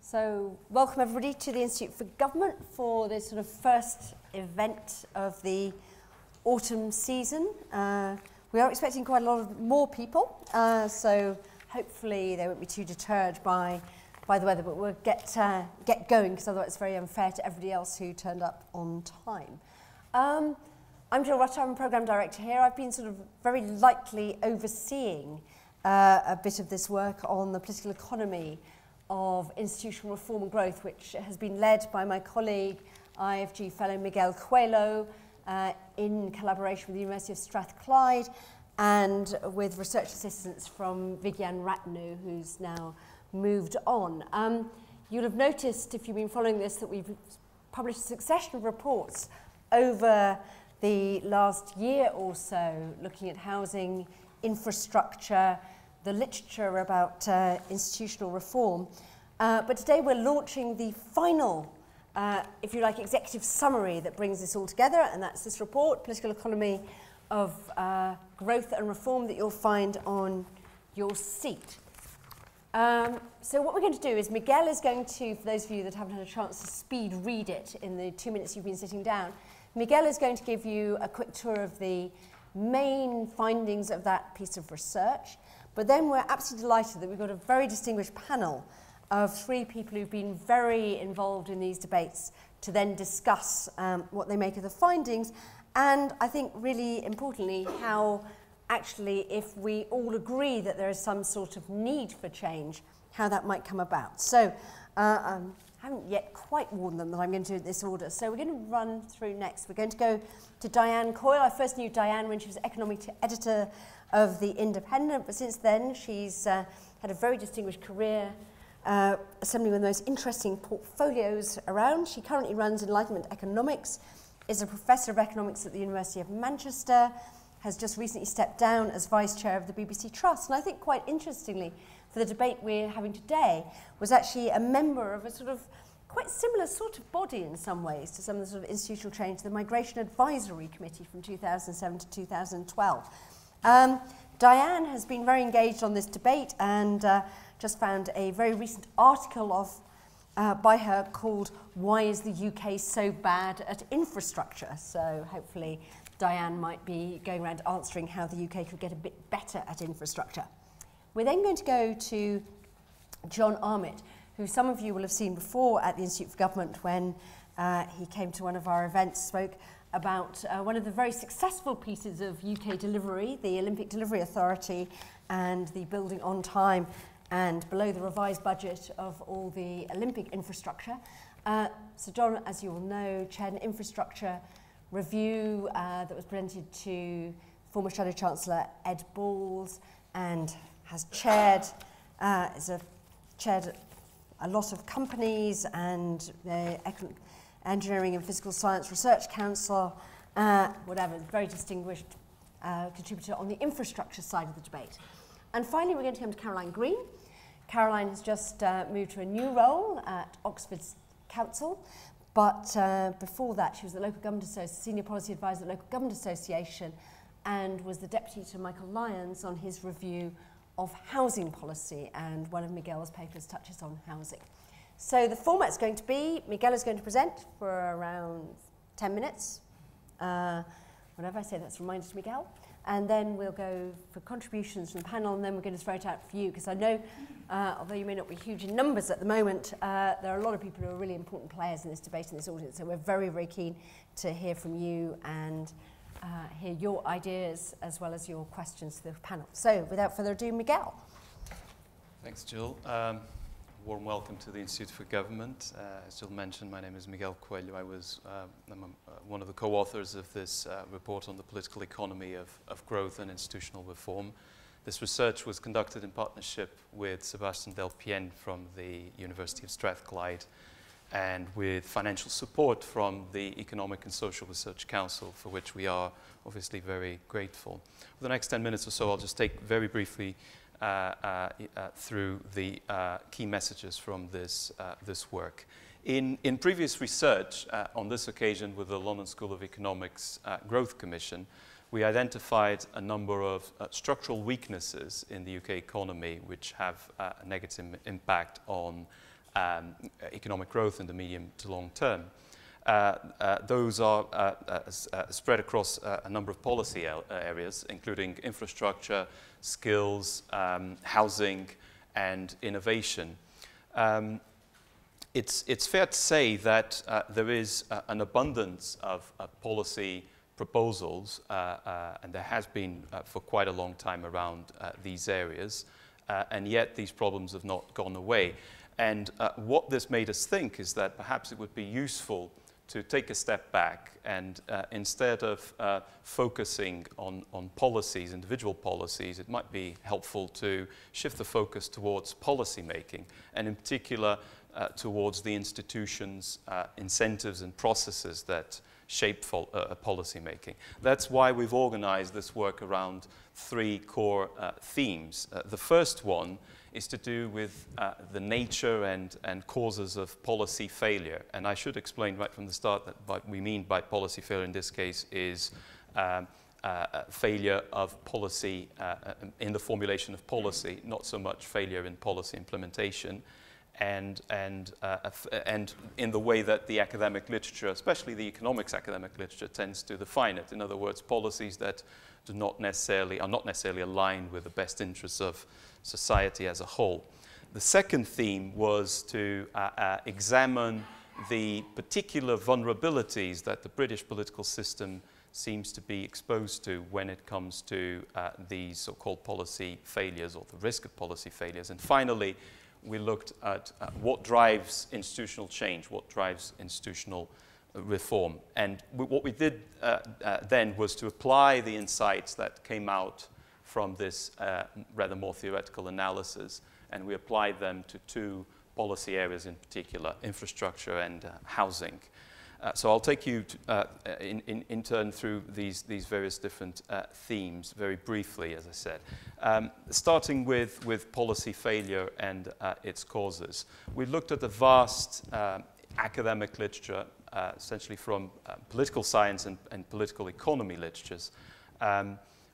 So, welcome everybody to the Institute for Government for this sort of first event of the autumn season. We are expecting quite a lot of more people, so hopefully they won't be too deterred by the weather, but we'll get going, because otherwise it's very unfair to everybody else who turned up on time. I'm Jill Rutter, I'm Programme Director here. I've been sort of very lightly overseeing a bit of this work on the political economy of institutional reform and growth, which has been led by my colleague, IFG fellow Miguel Coelho, in collaboration with the University of Strathclyde and with research assistance from Vigyan Ratnu, who's now moved on. You'll have noticed, if you've been following this, that we've published a succession of reports over the last year or so, looking at housing, infrastructure, the literature about institutional reform. But today we're launching the final, if you like, executive summary that brings this all together, and that's this report, Political Economy of Growth and Reform, that you'll find on your seat. So what we're going to do is Miguel is going to, for those of you that haven't had a chance to speed read it in the 2 minutes you've been sitting down, Miguel is going to give you a quick tour of the main findings of that piece of research. But then we're absolutely delighted that we've got a very distinguished panel of 3 people who've been very involved in these debates to then discuss what they make of the findings, and I think really importantly how actually, if we all agree that there is some sort of need for change, how that might come about. So I haven't yet quite warned them that I'm going to do it in this order. So we're going to run through next. We're going to go to Diane Coyle. I first knew Diane when she was economic editor of The Independent, but since then she's had a very distinguished career assembling one of the most interesting portfolios around. She currently runs Enlightenment Economics, is a professor of economics at the University of Manchester, has just recently stepped down as vice chair of the BBC Trust, and I think quite interestingly for the debate we're having today was actually a member of a sort of quite similar sort of body in some ways to some of the sort of institutional change, the Migration Advisory Committee from 2007 to 2012. Diane has been very engaged on this debate and just found a very recent article by her called "Why is the UK so bad at infrastructure?" So hopefully Diane might be going around answering how the UK could get a bit better at infrastructure. We're then going to go to John Armitt, who some of you will have seen before at the Institute for Government when he came to one of our events, spoke about one of the very successful pieces of UK delivery, the Olympic Delivery Authority, and the building on time and below the revised budget of all the Olympic infrastructure. So John, as you all know, chaired an infrastructure review that was presented to former Shadow Chancellor Ed Balls, and has chaired a lot of companies and the Engineering and Physical Science Research Council, whatever, very distinguished contributor on the infrastructure side of the debate. And finally, we're going to come to Caroline Green. Caroline has just moved to a new role at Oxford's Council, but before that, she was the Local Government Senior Policy Advisor at the Local Government Association and was the deputy to Michael Lyons on his review of housing policy, and one of Miguel's papers touches on housing. So the format's going to be, Miguel is going to present for around 10 minutes. Whenever I say that's a reminder to Miguel. And then we'll go for contributions from the panel, and then we're going to throw it out for you, because I know, although you may not be huge in numbers at the moment, there are a lot of people who are really important players in this debate, in this audience, so we're very, very keen to hear from you and hear your ideas as well as your questions to the panel. So without further ado, Miguel. Thanks, Jill. Warm welcome to the Institute for Government. As Jill mentioned, my name is Miguel Coelho. I'm one of the co-authors of this report on the political economy of growth and institutional reform. This research was conducted in partnership with Sebastian Del Pien from the University of Strathclyde and with financial support from the Economic and Social Research Council, for which we are obviously very grateful. For the next 10 minutes or so, I'll just take very briefly through the key messages from this work. In previous research, on this occasion with the London School of Economics Growth Commission, we identified a number of structural weaknesses in the UK economy which have a negative impact on economic growth in the medium to long term. Those are spread across a number of policy areas, including infrastructure, skills, housing, and innovation. It's fair to say that there is an abundance of policy proposals, and there has been for quite a long time around these areas, and yet these problems have not gone away. And what this made us think is that perhaps it would be useful to take a step back and instead of focusing on policies, individual policies, it might be helpful to shift the focus towards policy making, and in particular towards the institutions, incentives and processes that shape policy making. That's why we've organized this work around three core themes. The first one is to do with the nature and causes of policy failure. And I should explain right from the start that what we mean by policy failure in this case is failure of policy in the formulation of policy, not so much failure in policy implementation, and in the way that the academic literature, especially the economics academic literature, tends to define it. In other words, policies that are not necessarily aligned with the best interests of society as a whole. The second theme was to examine the particular vulnerabilities that the British political system seems to be exposed to when it comes to these so-called policy failures, or the risk of policy failures. And finally, we looked at what drives institutional change, what drives institutional reform. And what we did then was to apply the insights that came out from this rather more theoretical analysis, and we applied them to two policy areas in particular, infrastructure and housing. So I'll take you to, in turn through these various different themes very briefly, as I said. Starting with policy failure and its causes. We looked at the vast academic literature, essentially from political science and political economy literatures,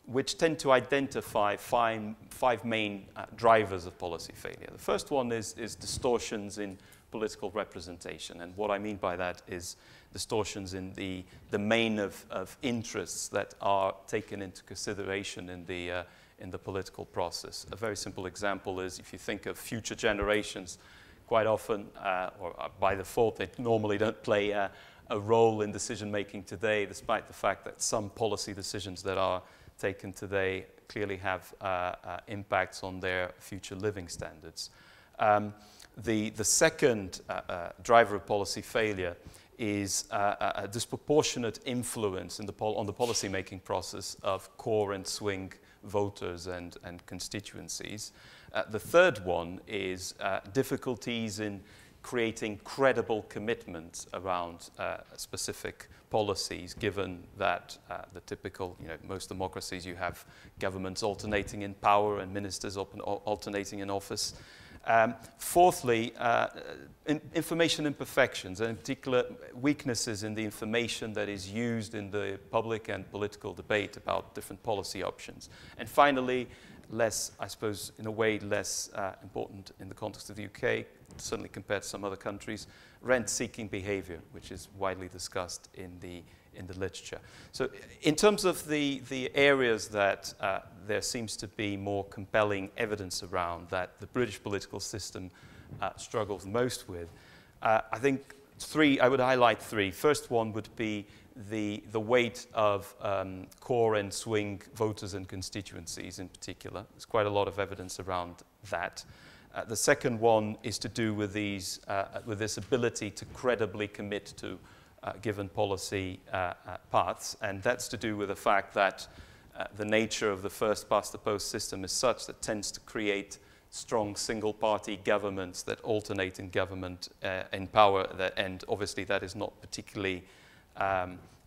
which tend to identify five main drivers of policy failure. The first one is distortions in political representation, and what I mean by that is distortions in the domain of interests that are taken into consideration in the political process. A very simple example is if you think of future generations, quite often, or by default, they normally don't play a role in decision making today, despite the fact that some policy decisions that are taken today clearly have impacts on their future living standards. The second driver of policy failure is a disproportionate influence on the policy-making process of core and swing voters and constituencies. The third one is difficulties in creating credible commitments around specific policies, given that the typical, most democracies, you have governments alternating in power and ministers alternating in office. Fourthly, information imperfections, and in particular weaknesses in the information that is used in the public and political debate about different policy options. And finally, less, I suppose, in a way less important in the context of the UK, certainly compared to some other countries, rent-seeking behavior, which is widely discussed in the literature. So in terms of the areas that there seems to be more compelling evidence around that the British political system struggles most with, I think I would highlight three. First one would be the weight of core and swing voters and constituencies in particular. There's quite a lot of evidence around that. The second one is to do with this ability to credibly commit to given policy paths, and that's to do with the fact that the nature of the first past the post system is such that tends to create strong single-party governments that alternate in government in power, and obviously that is not particularly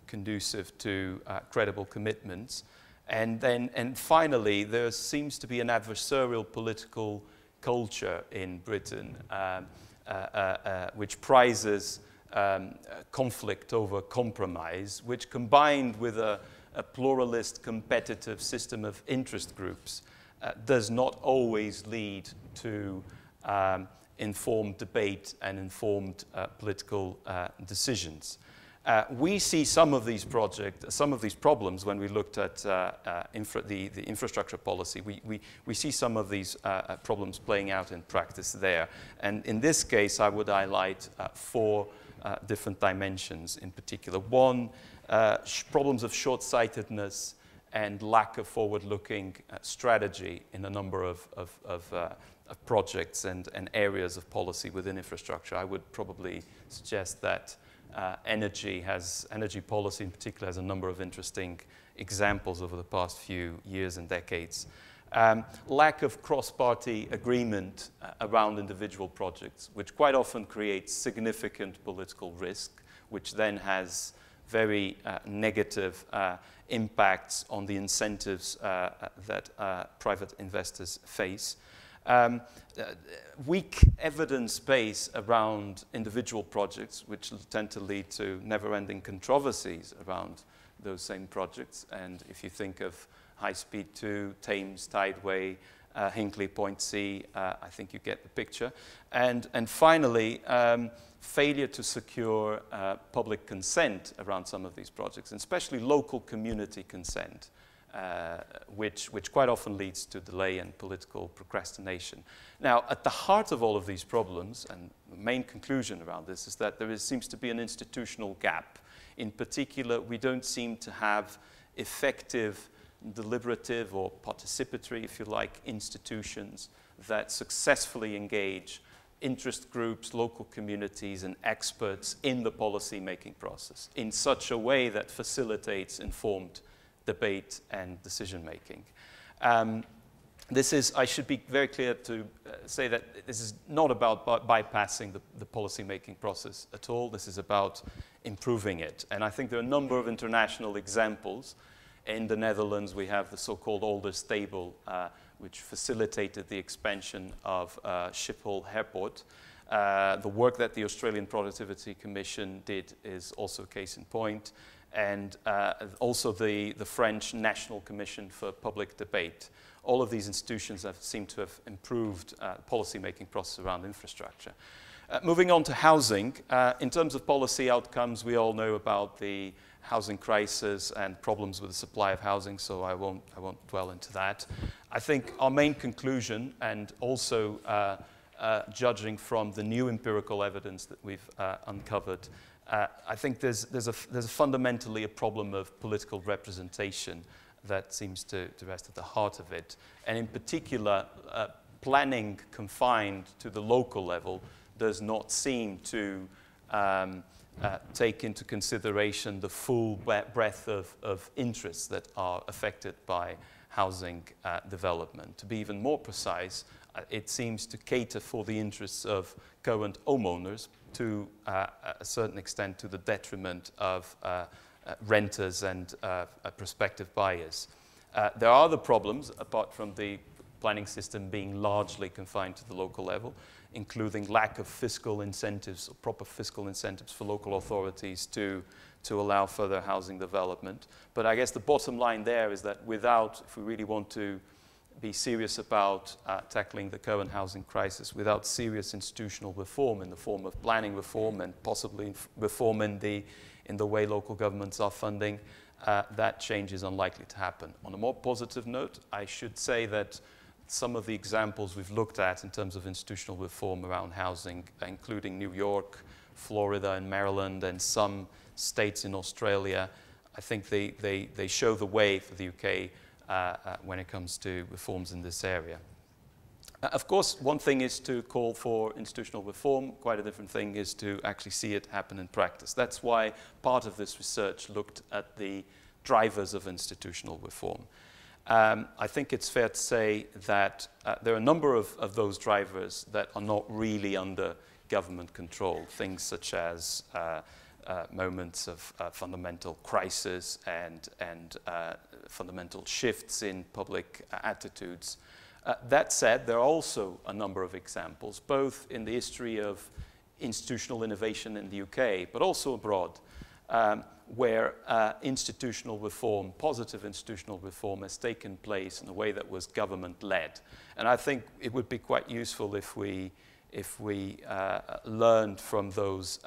conducive to credible commitments. And finally, there seems to be an adversarial political culture in Britain which prizes conflict over compromise, which combined with a pluralist competitive system of interest groups does not always lead to informed debate and informed political decisions. We see some of these problems when we looked at the infrastructure policy. We see some of these problems playing out in practice there. And in this case, I would highlight four different dimensions in particular. One, problems of short-sightedness and lack of forward-looking strategy in a number of projects and areas of policy within infrastructure. I would probably suggest that energy policy in particular has a number of interesting examples over the past few years and decades. Lack of cross-party agreement around individual projects, which quite often creates significant political risk, which then has very negative impacts on the incentives that private investors face. Weak evidence base around individual projects, which tend to lead to never-ending controversies around those same projects. And if you think of High Speed 2, Thames Tideway, Hinkley Point C, I think you get the picture. And finally, failure to secure public consent around some of these projects, and especially local community consent. Which quite often leads to delay and political procrastination. Now, at the heart of all of these problems, and the main conclusion around this is that there seems to be an institutional gap. In particular, we don't seem to have effective, deliberative, or participatory, if you like, institutions that successfully engage interest groups, local communities, and experts in the policy-making process in such a way that facilitates informed debate and decision-making. I should be very clear to say that this is not about bypassing the policy-making process at all. This is about improving it. And I think there are a number of international examples. In the Netherlands, we have the so-called Alders Table, which facilitated the expansion of Schiphol Airport. The work that the Australian Productivity Commission did is also a case in point. And also the French National Commission for Public Debate. All of these institutions seem to have improved the policy-making process around infrastructure. Moving on to housing, in terms of policy outcomes, we all know about the housing crisis and problems with the supply of housing, so I won't dwell into that. I think our main conclusion, and also judging from the new empirical evidence that we've uncovered, I think there's fundamentally a problem of political representation that seems to rest at the heart of it. And in particular, planning confined to the local level does not seem to take into consideration the full breadth of interests that are affected by housing development. To be even more precise, it seems to cater for the interests of current homeowners to a certain extent to the detriment of renters and prospective buyers. There are other problems, apart from the planning system being largely confined to the local level, including lack of fiscal incentives, or proper fiscal incentives for local authorities to allow further housing development. But I guess the bottom line there is that if we really want to be serious about tackling the current housing crisis, without serious institutional reform in the form of planning reform and possibly reform in the way local governments are funding, that change is unlikely to happen. On a more positive note, I should say that some of the examples we've looked at in terms of institutional reform around housing, including New York, Florida, and Maryland, and some states in Australia, I think they show the way for the UK when it comes to reforms in this area. Of course, one thing is to call for institutional reform. Quite a different thing is to actually see it happen in practice. That's why part of this research looked at the drivers of institutional reform. I think it's fair to say that there are a number of those drivers that are not really under government control. Things such as moments of fundamental crisis and fundamental shifts in public attitudes. That said, there are also a number of examples, both in the history of institutional innovation in the UK, but also abroad, where institutional reform, positive institutional reform, has taken place in a way that was government-led. And I think it would be quite useful if we learned from those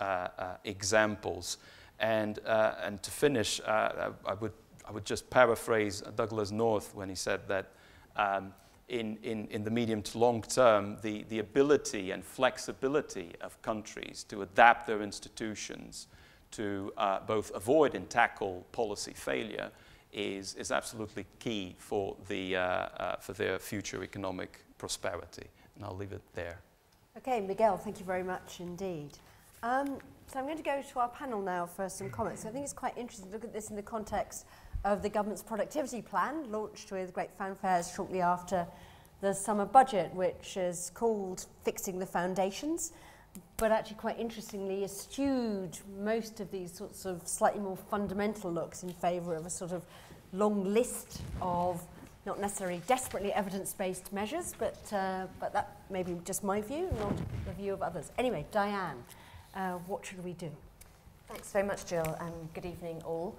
examples. And to finish, I would just paraphrase Douglas North when he said that in the medium to long term, the ability and flexibility of countries to adapt their institutions to both avoid and tackle policy failure is absolutely key for their future economic prosperity. And I'll leave it there. Okay, Miguel, thank you very much indeed. So I'm going to go to our panel now for some comments. I think it's quite interesting to look at this in the context of the government's productivity plan, launched with great fanfares shortly after the summer budget, which is called Fixing the Foundations, but actually quite interestingly eschewed most of these sorts of slightly more fundamental looks in favour of a sort of long list of not necessarily desperately evidence-based measures, but that may be just my view, not the view of others. Anyway, Diane, what should we do? Thanks very much, Jill, and good evening all.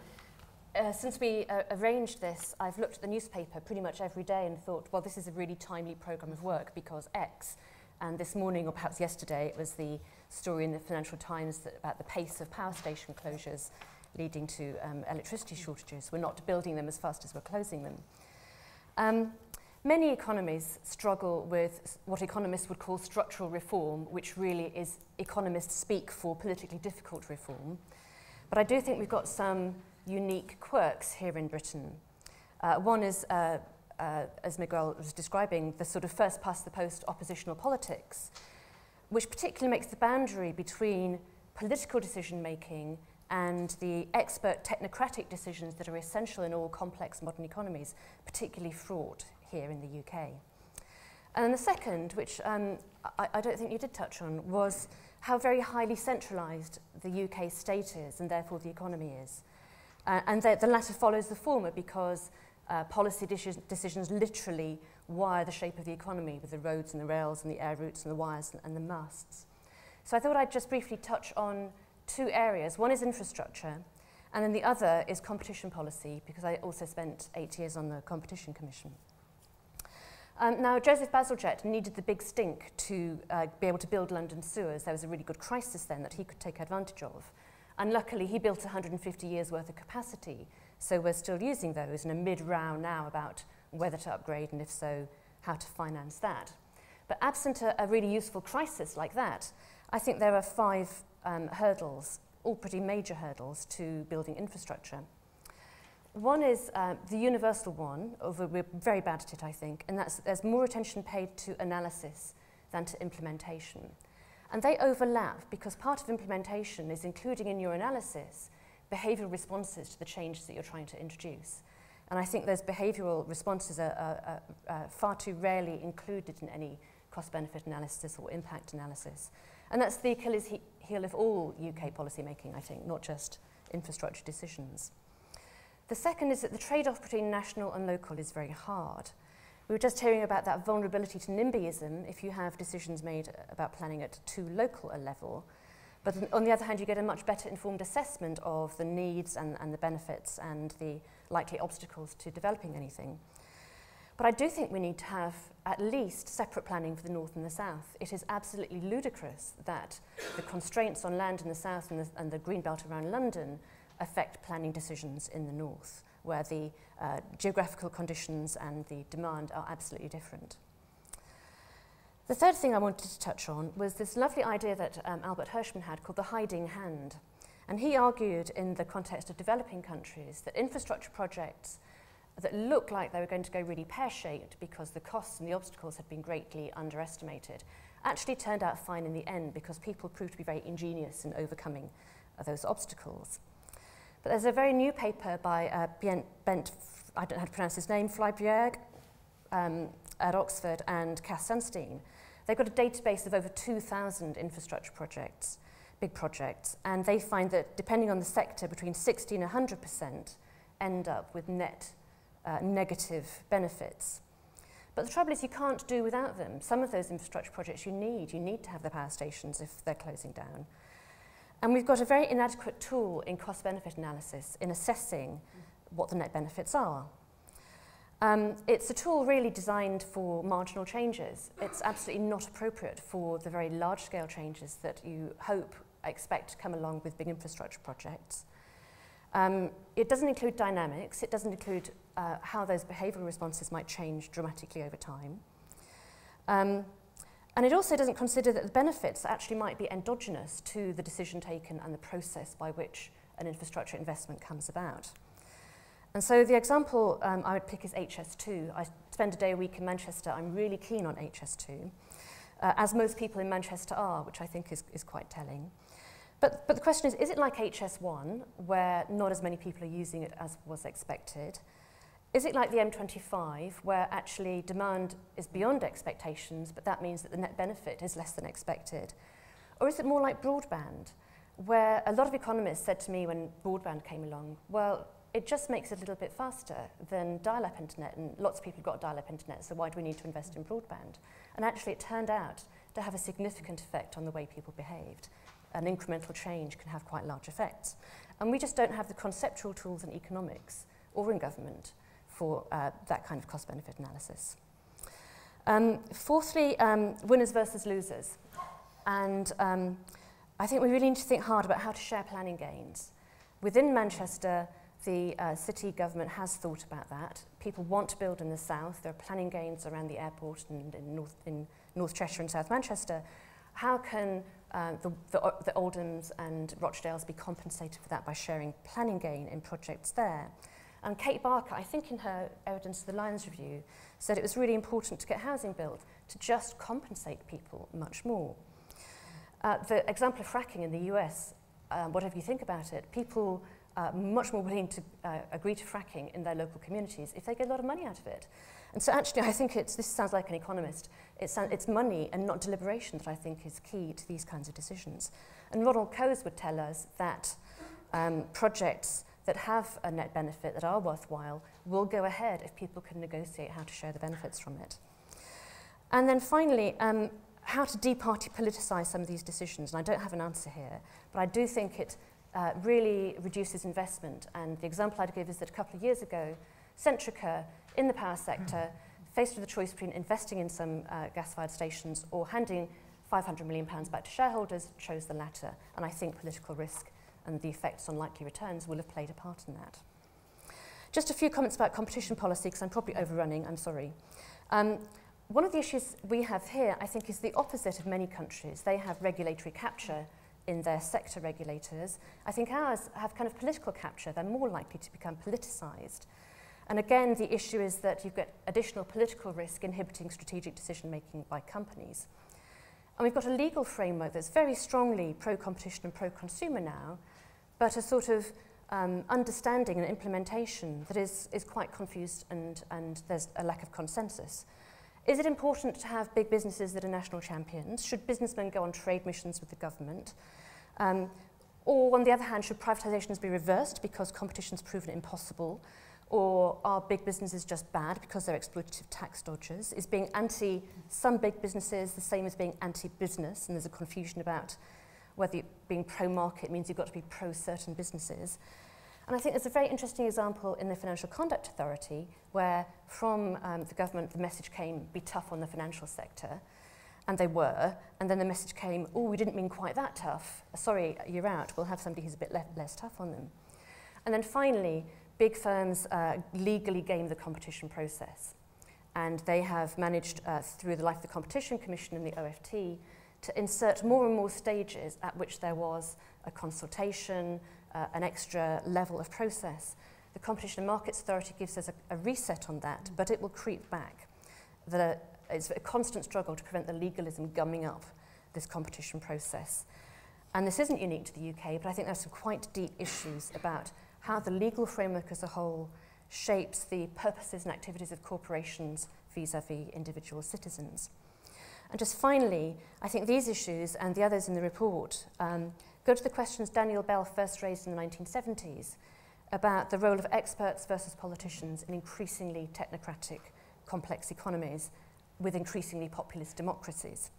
Since we arranged this, I've looked at the newspaper pretty much every day and thought, well, this is a really timely programme of work because X. And this morning, or perhaps yesterday, it was the story in the Financial Times about the pace of power station closures leading to electricity shortages. We're not building them as fast as we're closing them. Many economies struggle with what economists would call structural reform, which really is economists speak for politically difficult reform. But I do think we've got some unique quirks here in Britain. One is, as Miguel was describing, the sort of first-past-the-post oppositional politics, which particularly makes the boundary between political decision-making and the expert technocratic decisions that are essential in all complex modern economies, particularly fraught here in the UK. And the second, which I don't think you did touch on, was how very highly centralised the UK state is, and therefore the economy is. And the latter follows the former because policy decisions literally wire the shape of the economy with the roads and the rails and the air routes and the wires and the masts. So I thought I'd just briefly touch on two areas. One is infrastructure, and then the other is competition policy, because I also spent 8 years on the Competition Commission. Now, Joseph Bazalgette needed the big stink to be able to build London sewers. There was a really good crisis then that he could take advantage of. And luckily, he built 150 years' worth of capacity, so we're still using those in a mid-row now about whether to upgrade, and if so, how to finance that. But absent a really useful crisis like that, I think there are 5 hurdles, all pretty major hurdles, to building infrastructure. One is the universal one, although we're very bad at it, I think, and that's there's more attention paid to analysis than to implementation. And they overlap because part of implementation is including in your analysis behavioural responses to the changes that you're trying to introduce. And I think those behavioural responses are far too rarely included in any cost-benefit analysis or impact analysis. And that's the Achilles heel of all UK policy making, I think, not just infrastructure decisions. The second is that the trade-off between national and local is very hard. We were just hearing about that vulnerability to NIMBYism if you have decisions made about planning at too local a level. But on the other hand, you get a much better informed assessment of the needs and the benefits and the likely obstacles to developing anything. But I do think we need to have at least separate planning for the north and the south. It is absolutely ludicrous that the constraints on land in the south and the green belt around London affect planning decisions in the north, where the geographical conditions and the demand are absolutely different. The third thing I wanted to touch on was this lovely idea that Albert Hirschman had called the hiding hand. And he argued in the context of developing countries that infrastructure projects that looked like they were going to go really pear-shaped because the costs and the obstacles had been greatly underestimated actually turned out fine in the end because people proved to be very ingenious in overcoming those obstacles. But there's a very new paper by Bent, I don't know how to pronounce his name, Flyberg at Oxford, and Cass Sunstein. They've got a database of over 2,000 infrastructure projects, big projects, and they find that depending on the sector, between 60 and 100% end up with net negative benefits. But the trouble is you can't do without them. Some of those infrastructure projects you need to have the power stations if they're closing down. And we've got a very inadequate tool in cost-benefit analysis in assessing what the net benefits are. It's a tool really designed for marginal changes. It's absolutely not appropriate for the very large-scale changes that you expect to come along with big infrastructure projects. It doesn't include dynamics. It doesn't include how those behavioural responses might change dramatically over time. And it also doesn't consider that the benefits actually might be endogenous to the decision taken and the process by which an infrastructure investment comes about. And so the example I would pick is HS2. I spend a day a week in Manchester. I'm really keen on HS2, as most people in Manchester are, which I think is quite telling. But the question is it like HS1, where not as many people are using it as was expected? Is it like the M25, where actually demand is beyond expectations, but that means that the net benefit is less than expected? Or is it more like broadband, where a lot of economists said to me when broadband came along, well, it just makes it a little bit faster than dial-up internet, and lots of people have got dial-up internet, so why do we need to invest in broadband? And actually it turned out to have a significant effect on the way people behaved. An incremental change can have quite large effects. And we just don't have the conceptual tools in economics or in government for that kind of cost-benefit analysis. Fourthly, winners versus losers. And I think we really need to think hard about how to share planning gains. Within Manchester, the city government has thought about that. People want to build in the south. There are planning gains around the airport and in North Cheshire and South Manchester. How can the Oldhams and Rochdales be compensated for that by sharing planning gain in projects there? And Kate Barker, I think in her Evidence of the Lions Review, said it was really important to get housing built to just compensate people much more. The example of fracking in the US, whatever you think about it, people are much more willing to agree to fracking in their local communities if they get a lot of money out of it. And so actually I think this sounds like an economist, it's money and not deliberation that I think is key to these kinds of decisions. And Ronald Coase would tell us that projects that have a net benefit that are worthwhile will go ahead if people can negotiate how to share the benefits from it. And then finally, how to de-party politicise some of these decisions. And I don't have an answer here, but I do think it really reduces investment. And the example I'd give is that a couple of years ago, Centrica in the power sector, faced with the choice between investing in some gas-fired stations or handing £500 million back to shareholders, chose the latter. And I think political risk and the effects on likely returns will have played a part in that. Just a few comments about competition policy, because I'm probably overrunning, I'm sorry. One of the issues we have here, I think, is the opposite of many countries. They have regulatory capture in their sector regulators. I think ours have kind of political capture. They're more likely to become politicised. And again, the issue is that you've got additional political risk inhibiting strategic decision-making by companies. And we've got a legal framework that's very strongly pro-competition and pro-consumer now, but a sort of understanding and implementation that is quite confused and there's a lack of consensus. Is it important to have big businesses that are national champions? Should businessmen go on trade missions with the government? Or on the other hand, should privatisations be reversed because competition's proven impossible? Or are big businesses just bad because they're exploitative tax dodgers? Is being anti some big businesses the same as being anti-business? And there's a confusion about whether being pro-market means you've got to be pro-certain businesses. And I think there's a very interesting example in the Financial Conduct Authority where from the government the message came, be tough on the financial sector. And they were. And then the message came, oh, we didn't mean quite that tough. Sorry, you're out. We'll have somebody who's a bit less tough on them. And then finally, big firms legally game the competition process. And they have managed, through the Life of the Competition Commission and the OFT, to insert more and more stages at which there was a consultation, an extra level of process. The Competition and Markets Authority gives us a reset on that, but it will creep back. It's a constant struggle to prevent the legalism gumming up this competition process. And this isn't unique to the UK, but I think there's some quite deep issues about how the legal framework as a whole shapes the purposes and activities of corporations vis-à-vis individual citizens. And just finally, I think these issues and the others in the report go to the questions Daniel Bell first raised in the 1970s about the role of experts versus politicians in increasingly technocratic, complex economies with increasingly populist democracies.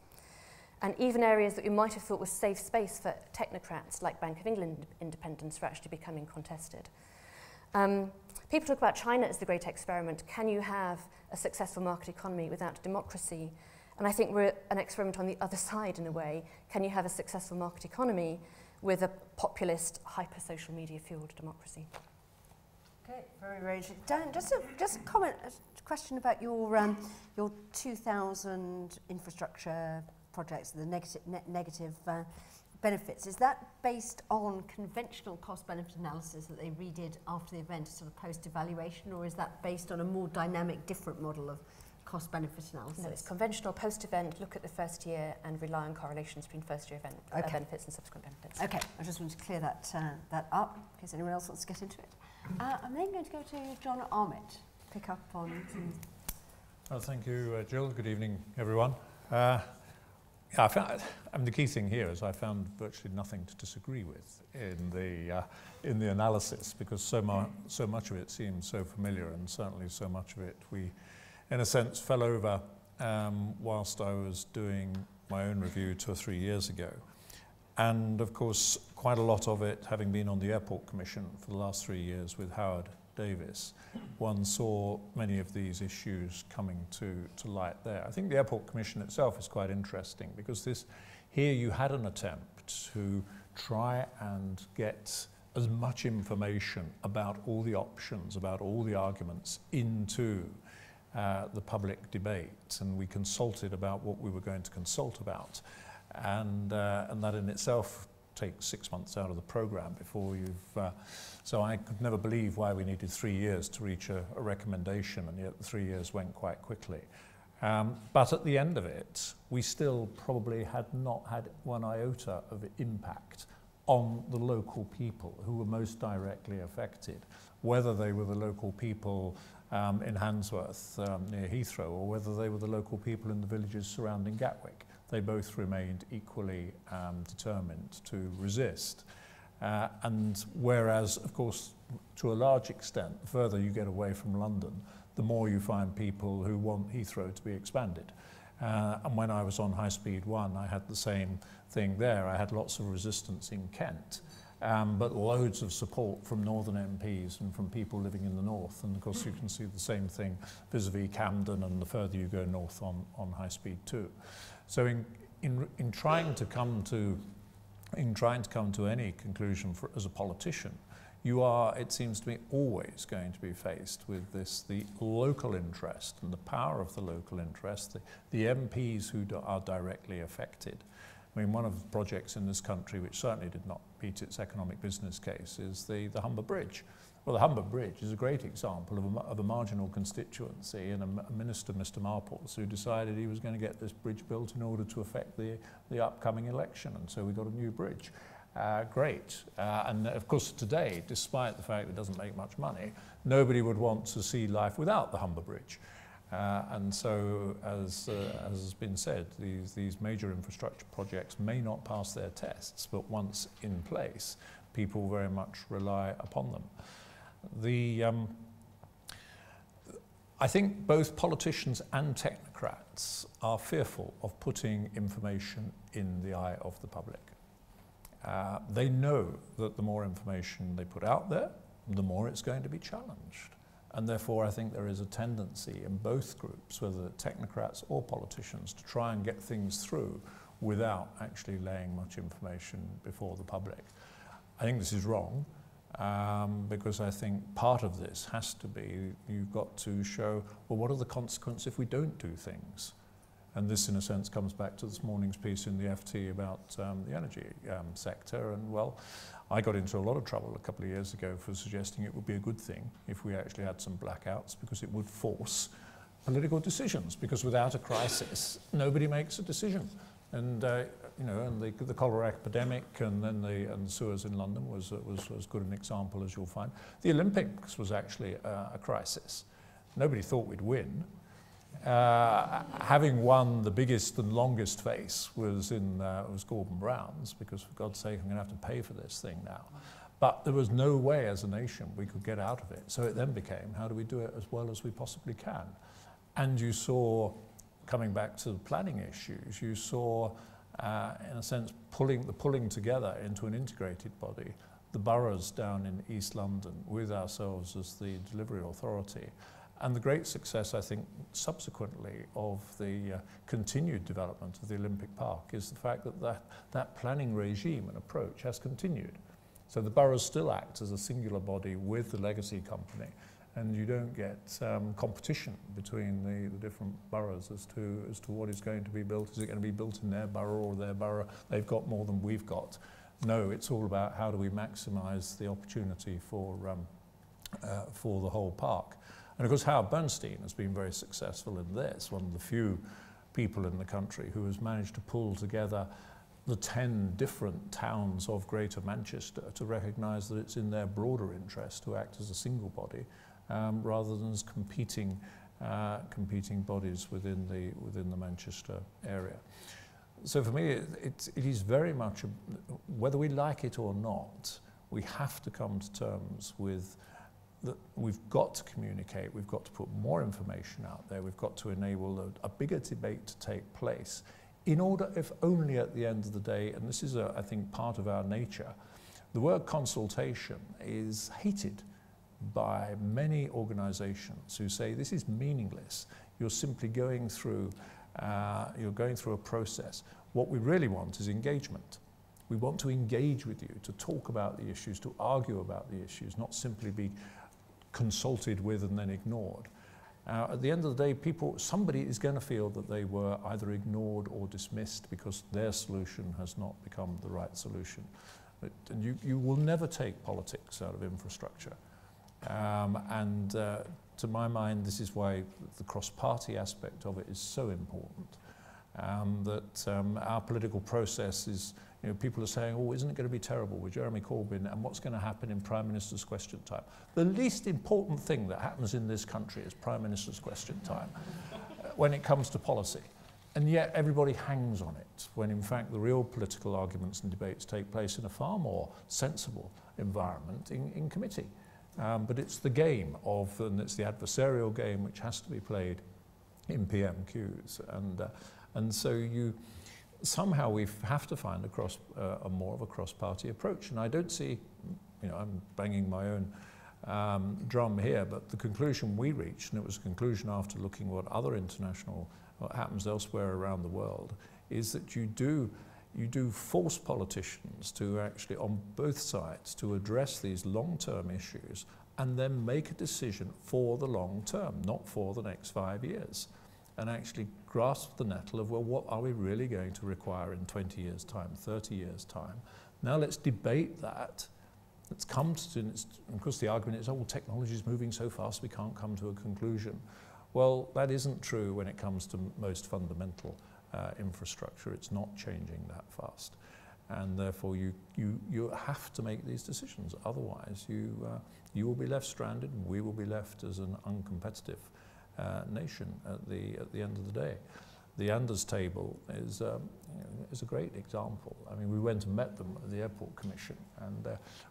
And even areas that we might have thought was safe space for technocrats, like Bank of England independence, are actually becoming contested. People talk about China as the great experiment. Can you have a successful market economy without democracy? And I think we're an experiment on the other side in a way. Can you have a successful market economy with a populist, hyper-social media-fueled democracy? Okay, very, very interesting. Dan, just a comment, a question about your 2,000 infrastructure projects, the negative benefits. Is that based on conventional cost-benefit analysis that they redid after the event, sort of post-evaluation, or is that based on a more dynamic, different model of cost-benefit analysis? No, it's conventional post-event, look at the first year and rely on correlations between first-year benefits and subsequent benefits. Okay, I just wanted to clear that up, in case anyone else wants to get into it. I'm then going to go to John Armitt, pick up on some... Well, thank you, Jill. Good evening, everyone. The key thing here is I found virtually nothing to disagree with in the analysis, because so much of it seems so familiar, and certainly so much of it we, in a sense, fell over whilst I was doing my own review 2 or 3 years ago. And of course, quite a lot of it, having been on the Airport Commission for the last 3 years with Howard Davis, one saw many of these issues coming to light there. I think the Airport Commission itself is quite interesting, because here you had an attempt to try and get as much information about all the options, about all the arguments into the public debate, and we consulted about what we were going to consult about, and that in itself takes 6 months out of the programme before you've... so I could never believe why we needed 3 years to reach a recommendation, and yet the 3 years went quite quickly. But at the end of it, we still probably had not had one iota of impact on the local people who were most directly affected, whether they were the local people in Handsworth near Heathrow, or whether they were the local people in the villages surrounding Gatwick. They both remained equally determined to resist. And whereas, of course, to a large extent, the further you get away from London, the more you find people who want Heathrow to be expanded. And when I was on High Speed 1, I had the same thing there. I had lots of resistance in Kent, but loads of support from northern MPs and from people living in the north. And of course, you can see the same thing vis-a-vis Camden and the further you go north on High Speed 2. So in trying to come to any conclusion as a politician, you are, it seems to me, always going to be faced with the local interest and the power of the local interest, the MPs who are directly affected. I mean, one of the projects in this country which certainly did not meet its economic business case is the Humber Bridge. Well, the Humber Bridge is a great example of a marginal constituency and a minister, Mr. Marples, who decided he was going to get this bridge built in order to affect the upcoming election, and so we got a new bridge. Great. And of course today, despite the fact it doesn't make much money, nobody would want to see life without the Humber Bridge. And so, as has been said, these major infrastructure projects may not pass their tests, but once in place, people very much rely upon them. I think both politicians and technocrats are fearful of putting information in the eye of the public. They know that the more information they put out there, the more it's going to be challenged. And therefore, I think there is a tendency in both groups, whether technocrats or politicians, to try and get things through without actually laying much information before the public. I think this is wrong, because I think part of this has to be, you've got to show, well, what are the consequences if we don't do things? And this, in a sense, comes back to this morning's piece in the FT about the energy sector. And, well, I got into a lot of trouble a couple of years ago for suggesting it would be a good thing if we actually had some blackouts, because it would force political decisions, because without a crisis, nobody makes a decision. And, you know, and the cholera epidemic and then the sewers in London was as good an example as you'll find. The Olympics was actually a crisis. Nobody thought we'd win. Having won the biggest and longest face was Gordon Brown's, because for God's sake, I'm going to have to pay for this thing now. But there was no way as a nation we could get out of it. So it then became, how do we do it as well as we possibly can? And you saw, coming back to the planning issues, you saw in a sense, pulling together into an integrated body the boroughs down in East London with ourselves as the delivery authority. And the great success, I think, subsequently of the continued development of the Olympic Park is the fact that that planning regime and approach has continued. So the boroughs still act as a singular body with the legacy company, and you don't get competition between the different boroughs as to what is going to be built. Is it going to be built in their borough or their borough? They've got more than we've got. No, it's all about how do we maximise the opportunity for the whole park. And of course, Howard Bernstein has been very successful in this, one of the few people in the country who has managed to pull together the 10 different towns of Greater Manchester to recognise that it's in their broader interest to act as a single body rather than as competing bodies within the Manchester area. So for me, it is very much, whether we like it or not, we have to come to terms with that we've got to communicate, we've got to put more information out there, we've got to enable a bigger debate to take place in order, if only at the end of the day, and this is, I think, part of our nature, the word consultation is hated by many organisations who say this is meaningless. You're simply going through a process. What we really want is engagement. We want to engage with you, to talk about the issues, to argue about the issues, not simply be consulted with and then ignored. At the end of the day, somebody is going to feel that they were either ignored or dismissed because their solution has not become the right solution. And you will never take politics out of infrastructure. To my mind, this is why the cross-party aspect of it is so important. Our political process is, people are saying, oh, isn't it going to be terrible with Jeremy Corbyn and what's going to happen in Prime Minister's question time? The least important thing that happens in this country is Prime Minister's question time when it comes to policy. And yet everybody hangs on it, when in fact the real political arguments and debates take place in a far more sensible environment in committee. But it's the game and it's the adversarial game which has to be played in PMQs. And so somehow we have to find a more of a cross-party approach. And I don't see, I'm banging my own drum here, but the conclusion we reached, and it was a conclusion after looking at what happens elsewhere around the world, is that you do force politicians to actually, on both sides, to address these long-term issues and then make a decision for the long term, not for the next 5 years, and actually grasp the nettle of, well, what are we really going to require in 20 years' time, 30 years' time? Now let's debate that. Let's come to, of course the argument is, oh, well, technology is moving so fast we can't come to a conclusion. Well, that isn't true when it comes to most fundamental infrastructure. It's not changing that fast. And therefore you have to make these decisions. Otherwise you will be left stranded and we will be left as an uncompetitive nation at the end of the day. The Anders table is a great example. I mean, we went and met them at the Airport Commission, and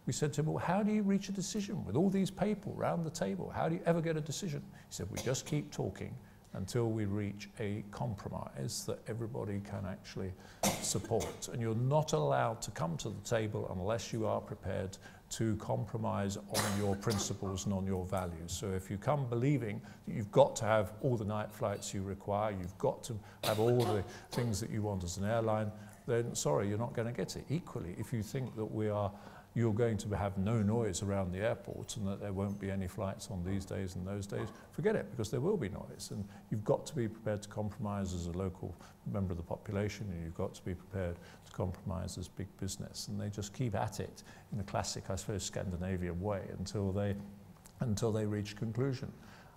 we said to him, well, how do you reach a decision with all these people around the table? How do you ever get a decision? He said, we just keep talking until we reach a compromise that everybody can actually support. And you're not allowed to come to the table unless you are prepared to compromise on your principles and on your values. So if you come believing that you've got to have all the night flights you require, you've got to have all the things that you want as an airline, then sorry, you're not going to get it. Equally, if you think that you're going to have no noise around the airport and that there won't be any flights on these days and those days, forget it, because there will be noise. And you've got to be prepared to compromise as a local member of the population, and you've got to be prepared to compromise as big business. And they just keep at it in the classic, I suppose, Scandinavian way until they reach conclusion.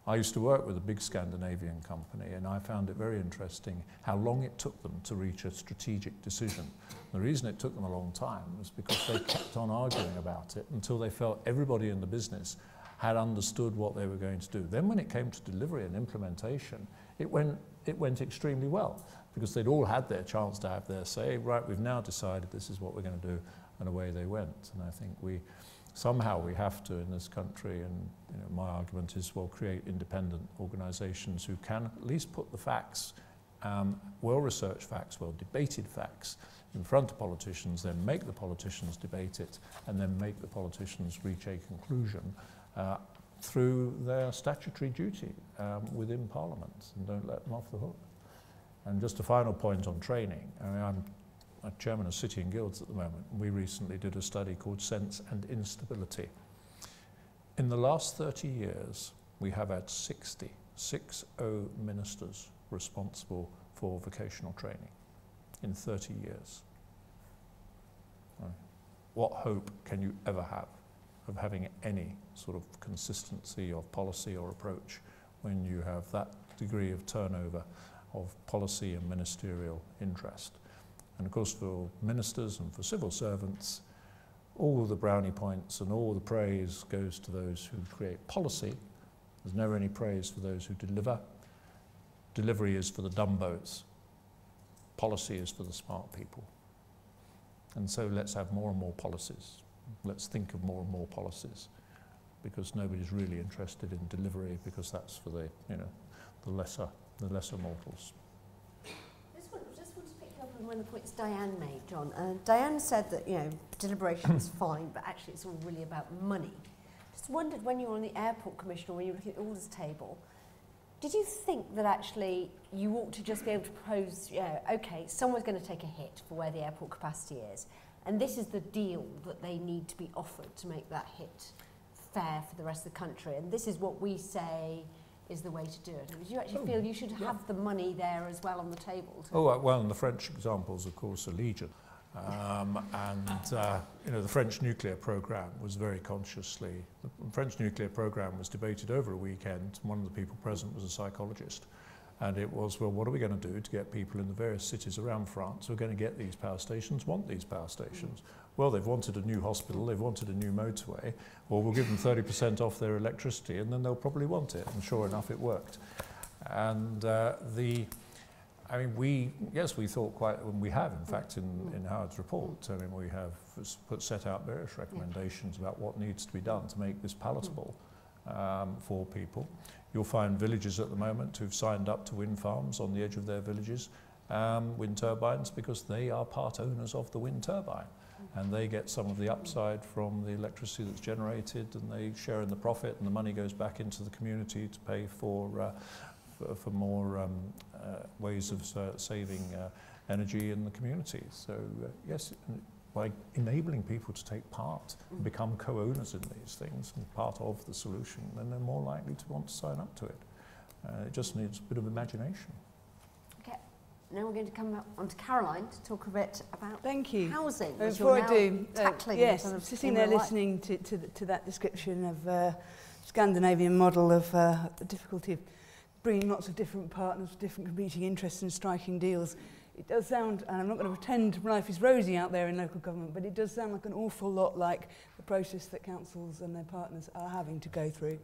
I used to work with a big Scandinavian company, and I found it very interesting how long it took them to reach a strategic decision. The reason it took them a long time was because they kept on arguing about it until they felt everybody in the business had understood what they were going to do. Then when it came to delivery and implementation, it went extremely well, because they'd all had their chance to have their say. Right, we've now decided this is what we're going to do, and away they went. And I think somehow we have to, in this country, and my argument is, well, create independent organisations who can at least put the facts well-researched facts, well-debated facts in front of politicians, then make the politicians debate it, and then make the politicians reach a conclusion through their statutory duty within Parliament, and don't let them off the hook. And just a final point on training. I mean, I'm chairman of City and Guilds at the moment. We recently did a study called Sense and Instability. In the last 30 years, we have had 60 ministers responsible for vocational training in 30 years. Right. What hope can you ever have of having any sort of consistency of policy or approach when you have that degree of turnover of policy and ministerial interest? And of course, for ministers and for civil servants, all the brownie points and all the praise goes to those who create policy. There's never any praise for those who deliver. Delivery is for the dumbos. Policy is for the smart people. And so let's have more and more policies. Let's think of more and more policies, because nobody's really interested in delivery, because that's for the, you know, the lesser mortals. Just want to pick up on one of the points Diane made, John. Diane said that, you know, deliberation is fine, but actually it's all really about money. Just wondered, when you were on the airport commission or when you were looking at the orders table, did you think that actually you ought to just be able to propose, you know, okay, someone's going to take a hit for where the airport capacity is, and this is the deal that they need to be offered to make that hit fair for the rest of the country, and this is what we say is the way to do it? Or did you actually feel you should have the money there as well on the table? Well, and the French examples, of course, are legion. You know, the French nuclear program was very consciously, the French nuclear program was debated over a weekend. One of the people present was a psychologist. And it was, well, what are we going to do to get people in the various cities around France who are going to get these power stations, want these power stations? Well, they've wanted a new hospital, they've wanted a new motorway, well, we'll give them 30% off their electricity and then they'll probably want it. And sure enough, it worked. And I mean, we thought quite, and we have, in fact, in Howard's report, I mean, we have set out various recommendations about what needs to be done to make this palatable for people. You'll find villages at the moment who've signed up to wind farms on the edge of their villages, wind turbines, because they are part owners of the wind turbine. And they get some of the upside from the electricity that's generated, and they share in the profit, and the money goes back into the community to pay for more ways of saving energy in the community. So yes, by enabling people to take part and become co-owners in these things and part of the solution, then they're more likely to want to sign up to it. It just needs a bit of imagination. Okay, now we're going to come on to Caroline to talk a bit about housing. Before I do, yes, sort of sitting there listening to that description of Scandinavian model of the difficulty of bringing lots of different partners with different competing interests and striking deals. It does sound, and I'm not going to pretend life is rosy out there in local government, but it does sound like an awful lot like the process that councils and their partners are having to go through.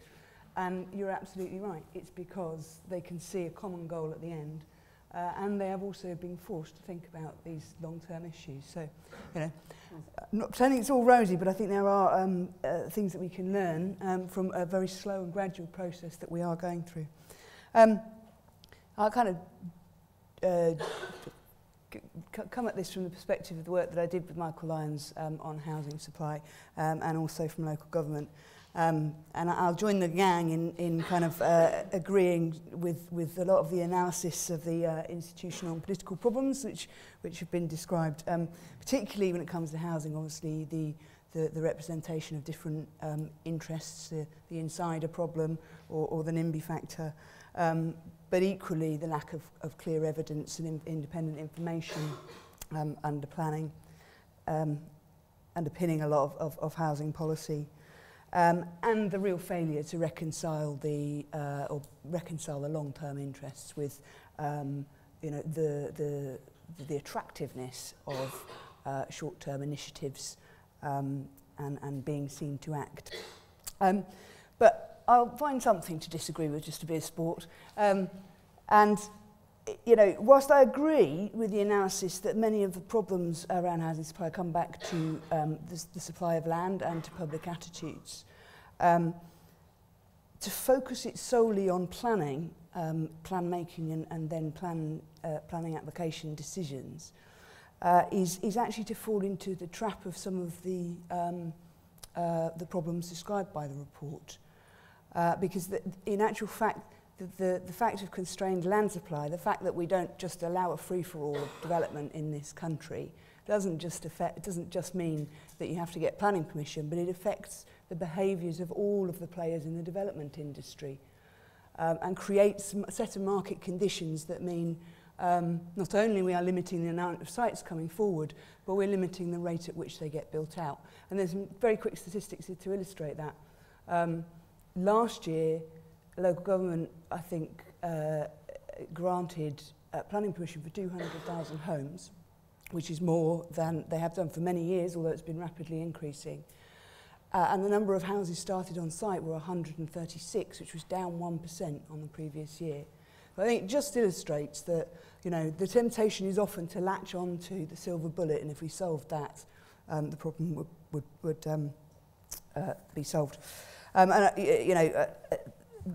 And you're absolutely right. It's because they can see a common goal at the end, and they have also been forced to think about these long-term issues. So, you know, I'm not pretending it's all rosy, but I think there are things that we can learn from a very slow and gradual process that we are going through. I'll kind of come at this from the perspective of the work that I did with Michael Lyons on housing supply and also from local government. And I'll join the gang in kind of agreeing with a lot of the analysis of the institutional and political problems which have been described, particularly when it comes to housing. Obviously, the representation of different interests, the insider problem or the NIMBY factor, but equally the lack of clear evidence and independent information under planning, underpinning a lot of housing policy, and the real failure to reconcile the long-term interests with you know, the attractiveness of short-term initiatives and being seen to act. But I'll find something to disagree with just to be a sport. And, you know, whilst I agree with the analysis that many of the problems around housing supply come back to the supply of land and to public attitudes, to focus it solely on planning plan making and then planning application decisions is actually to fall into the trap of some of the problems described by the report. Because in actual fact, the fact of constrained land supply, the fact that we don't just allow a free-for-all of development in this country, doesn't just mean that you have to get planning permission, but it affects the behaviours of all of the players in the development industry, and creates a set of market conditions that mean not only we are limiting the amount of sites coming forward, but we're limiting the rate at which they get built out. And there's some very quick statistics to illustrate that. Last year, local government, I think, granted planning permission for 200,000 homes, which is more than they have done for many years, although it's been rapidly increasing. And the number of houses started on site were 136, which was down 1% on the previous year. But I think it just illustrates that, you know, the temptation is often to latch on to the silver bullet, and if we solved that, the problem would be solved.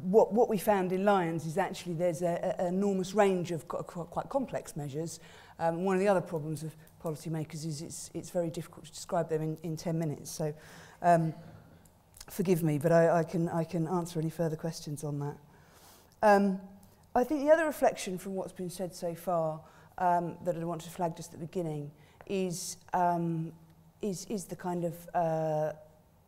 What we found in Lions is actually there's an enormous range of quite complex measures. One of the other problems of policymakers is it's very difficult to describe them in 10 minutes. So forgive me, but I can answer any further questions on that. I think the other reflection from what's been said so far that I want to flag just at the beginning is the kind of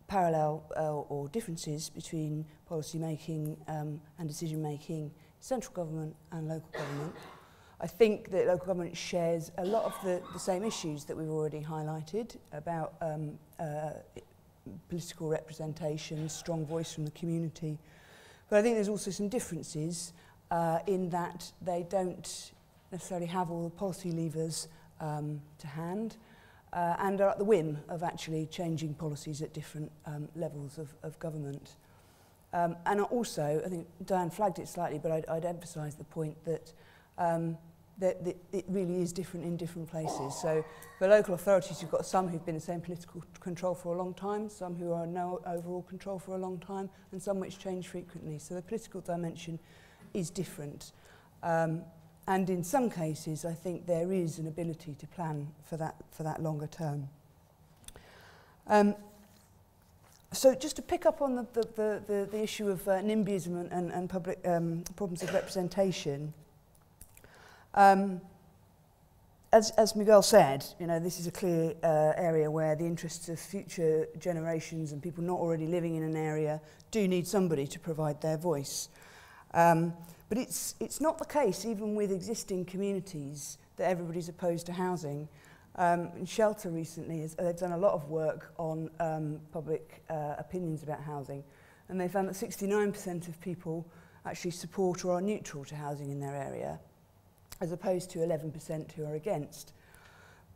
parallel or differences between policy making and decision making, central government and local government. I think that local government shares a lot of the same issues that we've already highlighted about political representation, strong voice from the community. But I think there's also some differences in that they don't necessarily have all the policy levers to hand, and are at the whim of actually changing policies at different levels of government. And also, I think Diane flagged it slightly, but I'd emphasise the point that it really is different in different places. So for local authorities, you've got some who've been in the same political control for a long time, some who are no overall control for a long time, and some which change frequently. So the political dimension is different. And in some cases, I think there is an ability to plan for that longer term. So just to pick up on the issue of NIMBYism and public problems of representation, as Miguel said, you know, this is a clear area where the interests of future generations and people not already living in an area do need somebody to provide their voice. But it's not the case, even with existing communities, that everybody's opposed to housing. In Shelter recently, they've done a lot of work on public opinions about housing, and they found that 69% of people actually support or are neutral to housing in their area, as opposed to 11% who are against.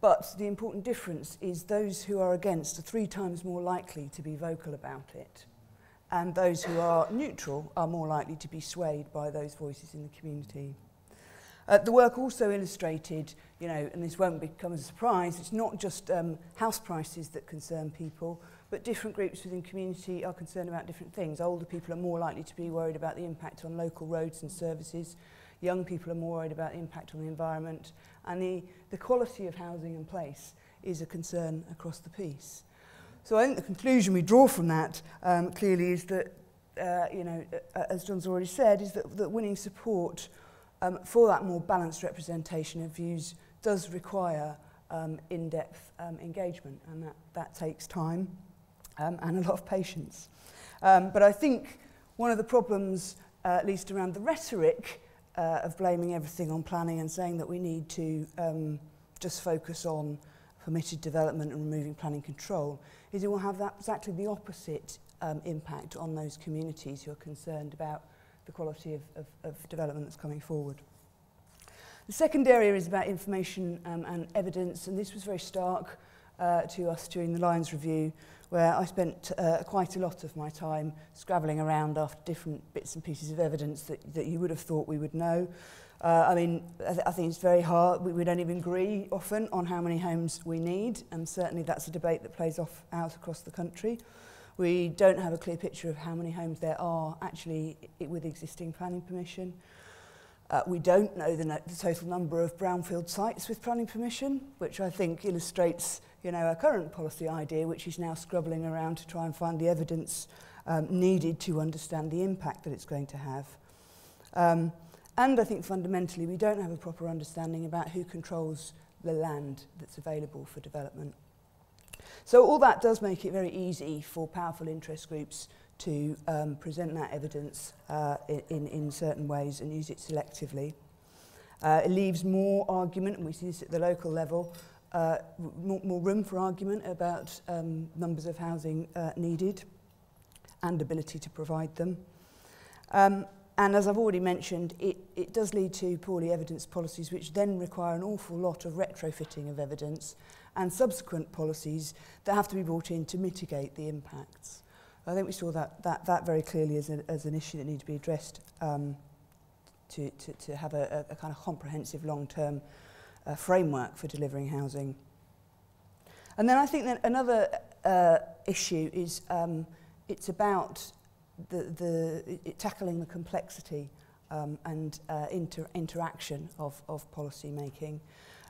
But the important difference is those who are against are 3 times more likely to be vocal about it, and those who are neutral are more likely to be swayed by those voices in the community. The work also illustrated, you know, and this won't become a surprise, it's not just house prices that concern people, but different groups within community are concerned about different things. Older people are more likely to be worried about the impact on local roads and services. Young people are more worried about the impact on the environment. And the quality of housing in place is a concern across the piece. So I think the conclusion we draw from that clearly is that, you know, as John's already said, is that winning support for that more balanced representation of views does require in-depth engagement, and that takes time and a lot of patience. But I think one of the problems, at least around the rhetoric of blaming everything on planning and saying that we need to just focus on permitted development and removing planning control, is it will have that exactly the opposite impact on those communities who are concerned about the quality of development that's coming forward. The second area is about information and evidence, and this was very stark to us during the Lions review, where I spent quite a lot of my time scrabbling around after different bits and pieces of evidence that you would have thought we would know. I mean, I think it's very hard. We don't even agree often on how many homes we need, and certainly that's a debate that plays out across the country. We don't have a clear picture of how many homes there are actually with existing planning permission. We don't know the total number of brownfield sites with planning permission, which I think illustrates, our current policy idea, which is now scrubbling around to try and find the evidence needed to understand the impact that it's going to have. And I think fundamentally we don't have a proper understanding about who controls the land that's available for development. So all that does make it very easy for powerful interest groups to present that evidence in certain ways and use it selectively. It leaves more argument, and we see this at the local level, more room for argument about numbers of housing needed and ability to provide them. And as I've already mentioned, it does lead to poorly evidenced policies, which then require an awful lot of retrofitting of evidence and subsequent policies that have to be brought in to mitigate the impacts. I think we saw that very clearly as an issue that needed to be addressed to have a kind of comprehensive long-term framework for delivering housing. And then I think that another issue is it's about tackling the complexity and interaction of policy making.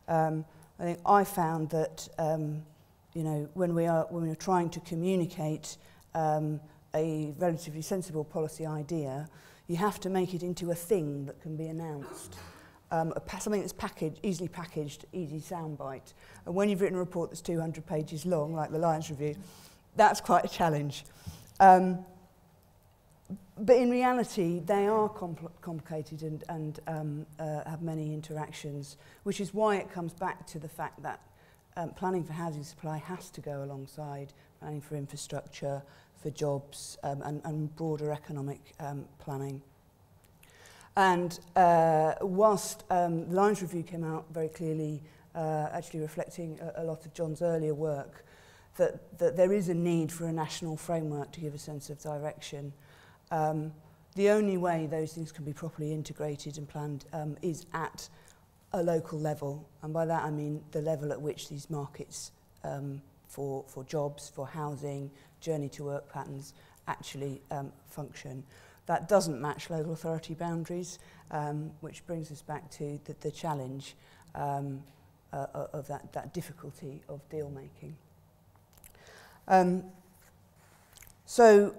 I think I found that when we are trying to communicate a relatively sensible policy idea, you have to make it into a thing that can be announced. Something that's easily packaged, easy soundbite. And when you've written a report that's 200 pages long, like the Lions Review, that's quite a challenge. But in reality, they are complicated and have many interactions, which is why it comes back to the fact that planning for housing supply has to go alongside planning for infrastructure, for jobs, and broader economic planning. And whilst the Lions Review came out very clearly, actually reflecting a lot of John's earlier work, that there is a need for a national framework to give a sense of direction. The only way those things can be properly integrated and planned is at a local level, and by that I mean the level at which these markets for jobs, for housing, journey to work patterns actually function. That doesn't match local authority boundaries, which brings us back to the challenge of that difficulty of deal making. So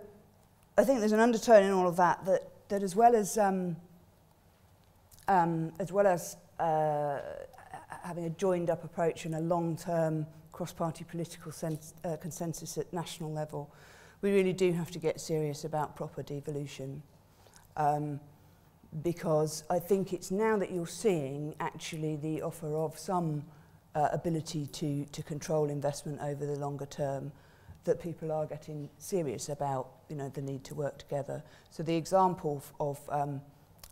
I think there's an undertone in all of that as well as having a joined up approach and a long-term cross-party political consensus at national level, we really do have to get serious about proper devolution. Because I think it's now that you're seeing actually the offer of some ability to control investment over the longer term, that people are getting serious about the need to work together. So the example of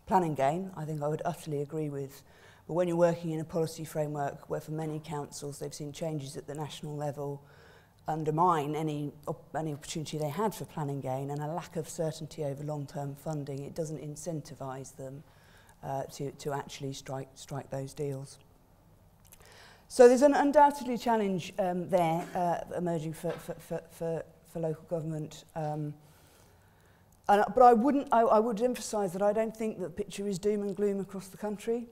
planning gain, I think I would utterly agree with. But when you're working in a policy framework where for many councils they've seen changes at the national level undermine any opportunity they had for planning gain, and a lack of certainty over long-term funding, it doesn't incentivise them to actually strike those deals. So there's an undoubtedly a challenge there emerging for local government. But I would emphasise that I don't think that picture is doom and gloom across the country.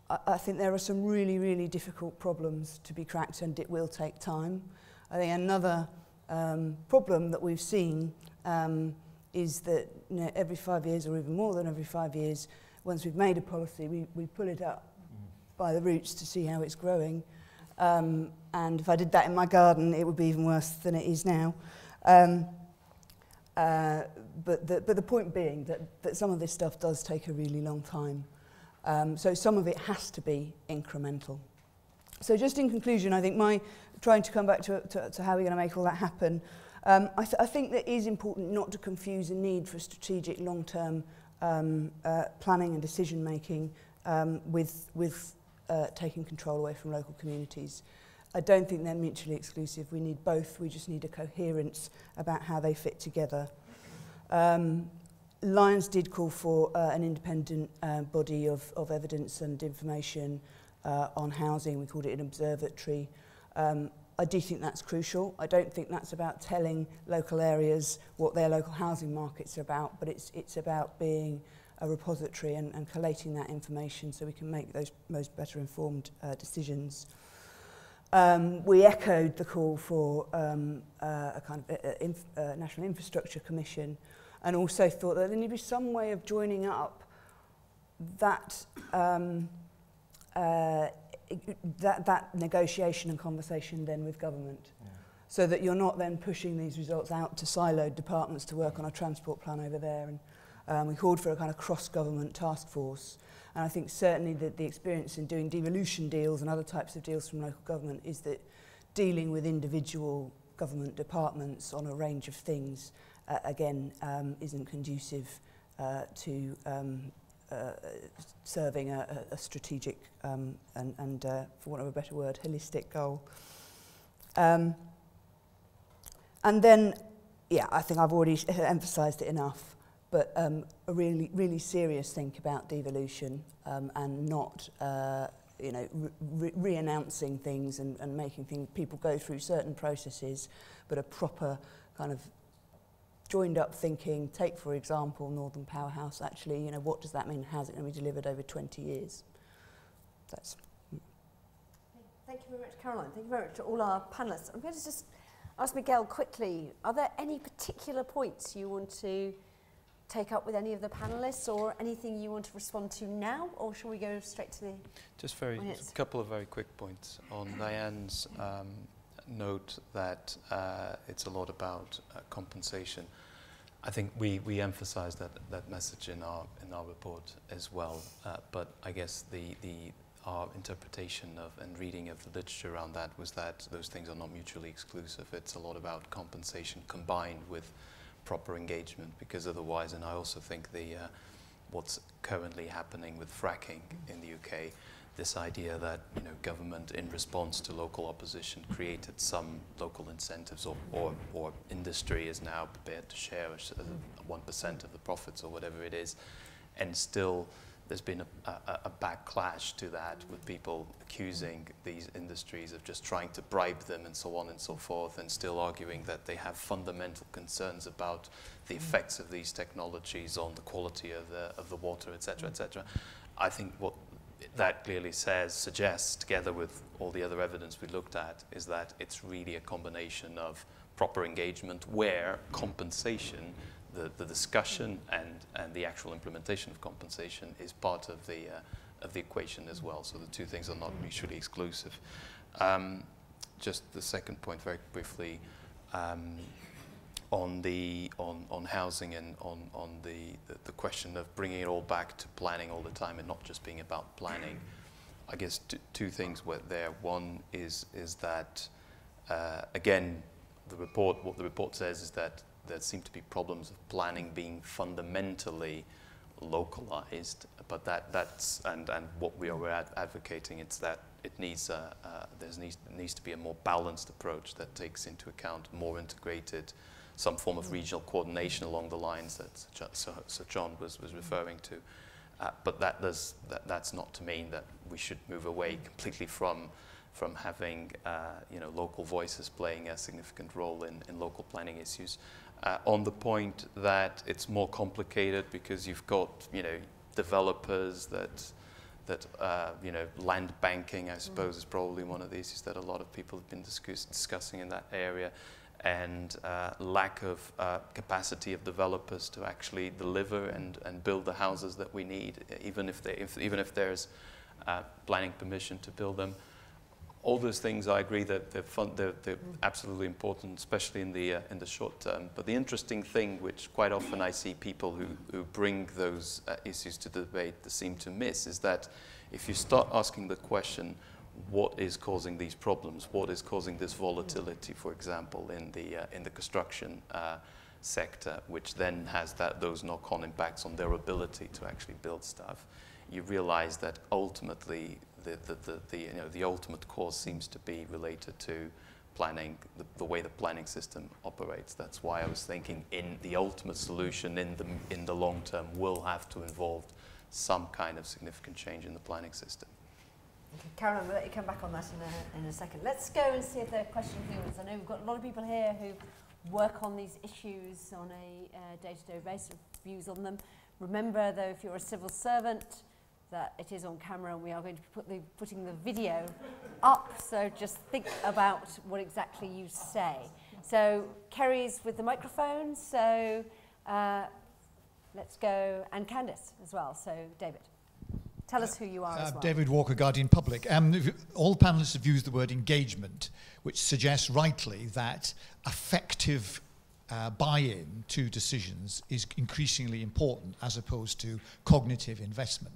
I think there are some really, really difficult problems to be cracked, and it will take time. I think another problem that we've seen is that every 5 years, or even more than every 5 years, once we've made a policy, we pull it up by the roots to see how it's growing. And if I did that in my garden, it would be even worse than it is now. But the point being that some of this stuff does take a really long time. So some of it has to be incremental. So just in conclusion, I think trying to come back to how we're going to make all that happen, I think that it is important not to confuse a need for strategic long-term planning and decision-making with taking control away from local communities. I don't think they're mutually exclusive. We need both. We just need a coherence about how they fit together. Lions did call for an independent body of evidence and information on housing. We called it an observatory. I do think that's crucial. I don't think that's about telling local areas what their local housing markets are about, but it's about being a repository and collating that information so we can make those most better informed decisions. We echoed the call for a kind of National Infrastructure Commission, and also thought that there needed to be some way of joining up that that negotiation and conversation then with government, so that you're not then pushing these results out to siloed departments to work on a transport plan over there. And we called for a kind of cross-government task force. And I think certainly that the experience in doing devolution deals and other types of deals from local government is that dealing with individual government departments on a range of things, again, isn't conducive to serving a strategic and for want of a better word, holistic goal. And then, yeah, I think I've already emphasised it enough, but a really serious think about devolution and not, you know, re-announcing things and making people go through certain processes, but a proper kind of joined up thinking. Take, for example, Northern Powerhouse. Actually, you know, what does that mean? How's it going to be delivered over 20 years? That's. Thank you very much, Caroline. Thank you very much to all our panellists. I'm going to just ask Miguel quickly, are there any particular points you want to take up with any of the panellists, or anything you want to respond to now, or shall we go straight to the Just a couple of very quick points on Diane's note that it's a lot about compensation. I think we emphasised that message in our report as well, but I guess our interpretation of and reading of the literature around that was that those things are not mutually exclusive. It's a lot about compensation combined with proper engagement, because otherwise, and I also think what's currently happening with fracking in the UK, this idea that, you know, government in response to local opposition created some local incentives, or industry is now prepared to share 1% of the profits or whatever it is, and still there's been a backlash to that, with people accusing these industries of just trying to bribe them and so on and so forth, and still arguing that they have fundamental concerns about the effects of these technologies on the quality of the water, etc., etc. I think what that clearly suggests, together with all the other evidence we looked at, is that it's really a combination of proper engagement, where compensation, the discussion and the actual implementation of compensation, is part of the equation as well. So the two things are not mutually exclusive. Just the second point, very briefly, on housing and on the question of bringing it all back to planning all the time and not just being about planning. I guess two things were there. One is that again, what the report says is that there seem to be problems of planning being fundamentally localized, but that's what we are advocating. It's that it needs needs to be a more balanced approach that takes into account more integrated, some form of regional coordination along the lines that Sir John was referring to. But that's not to mean that we should move away completely from having local voices playing a significant role in local planning issues. On the point that it's more complicated because you've got developers that land banking, I suppose, is probably one of the issues that a lot of people have been discussing in that area, and lack of capacity of developers to actually deliver and build the houses that we need, even if there's planning permission to build them. All those things, I agree that they're absolutely important, especially in the short term. But the interesting thing, which quite often I see people who bring those issues to debate seem to miss, is that if you start asking the question, what is causing these problems? What is causing this volatility, for example, in the construction sector, which then has those knock-on impacts on their ability to actually build stuff? You realize that ultimately the ultimate cause seems to be related to planning, the way the planning system operates. That's why I was thinking in the ultimate solution in the long term will have to involve some kind of significant change in the planning system. Okay, Caroline, we'll let you come back on that in a second. Let's go and see if there are questions from viewers. I know we've got a lot of people here who work on these issues on a day-to-day basis, views on them. Remember, though, if you're a civil servant, that it is on camera and we are going to be putting the video up, so just think about what exactly you say. So Kerry's with the microphone, so let's go, and Candice as well. So David, tell us who you are as well. David Walker, Guardian Public. All panellists have used the word engagement, which suggests rightly that effective buy-in to decisions is increasingly important as opposed to cognitive investment.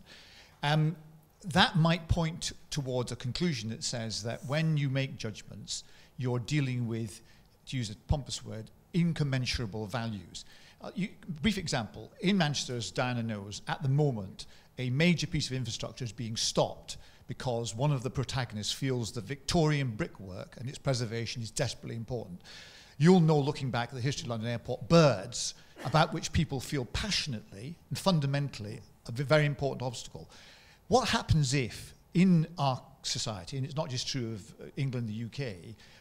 That might point towards a conclusion that says that when you make judgments, you're dealing with, to use a pompous word, incommensurable values. Brief example, in Manchester, as Diana knows, at the moment, a major piece of infrastructure is being stopped because one of the protagonists feels the Victorian brickwork and its preservation is desperately important. You'll know, looking back at the history of London Airport, birds, about which people feel passionately and fundamentally a very important obstacle. What happens if, in our society, and it's not just true of England and the UK,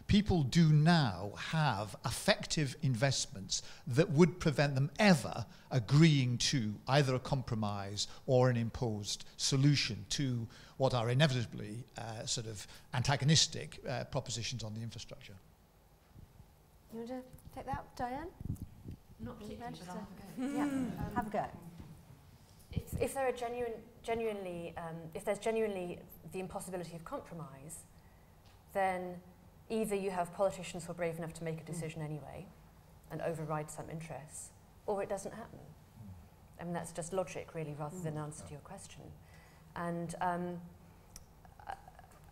people do now have effective investments that would prevent them ever agreeing to either a compromise or an imposed solution to what are inevitably sort of antagonistic propositions on the infrastructure? You want to take that, Diane? Not particularly, but I'll go. Yeah, have a go. If there are if there's genuinely the impossibility of compromise, then either you have politicians who are brave enough to make a decision anyway and override some interests, or it doesn't happen. I mean, that's just logic, really, rather than an answer to your question. And I'm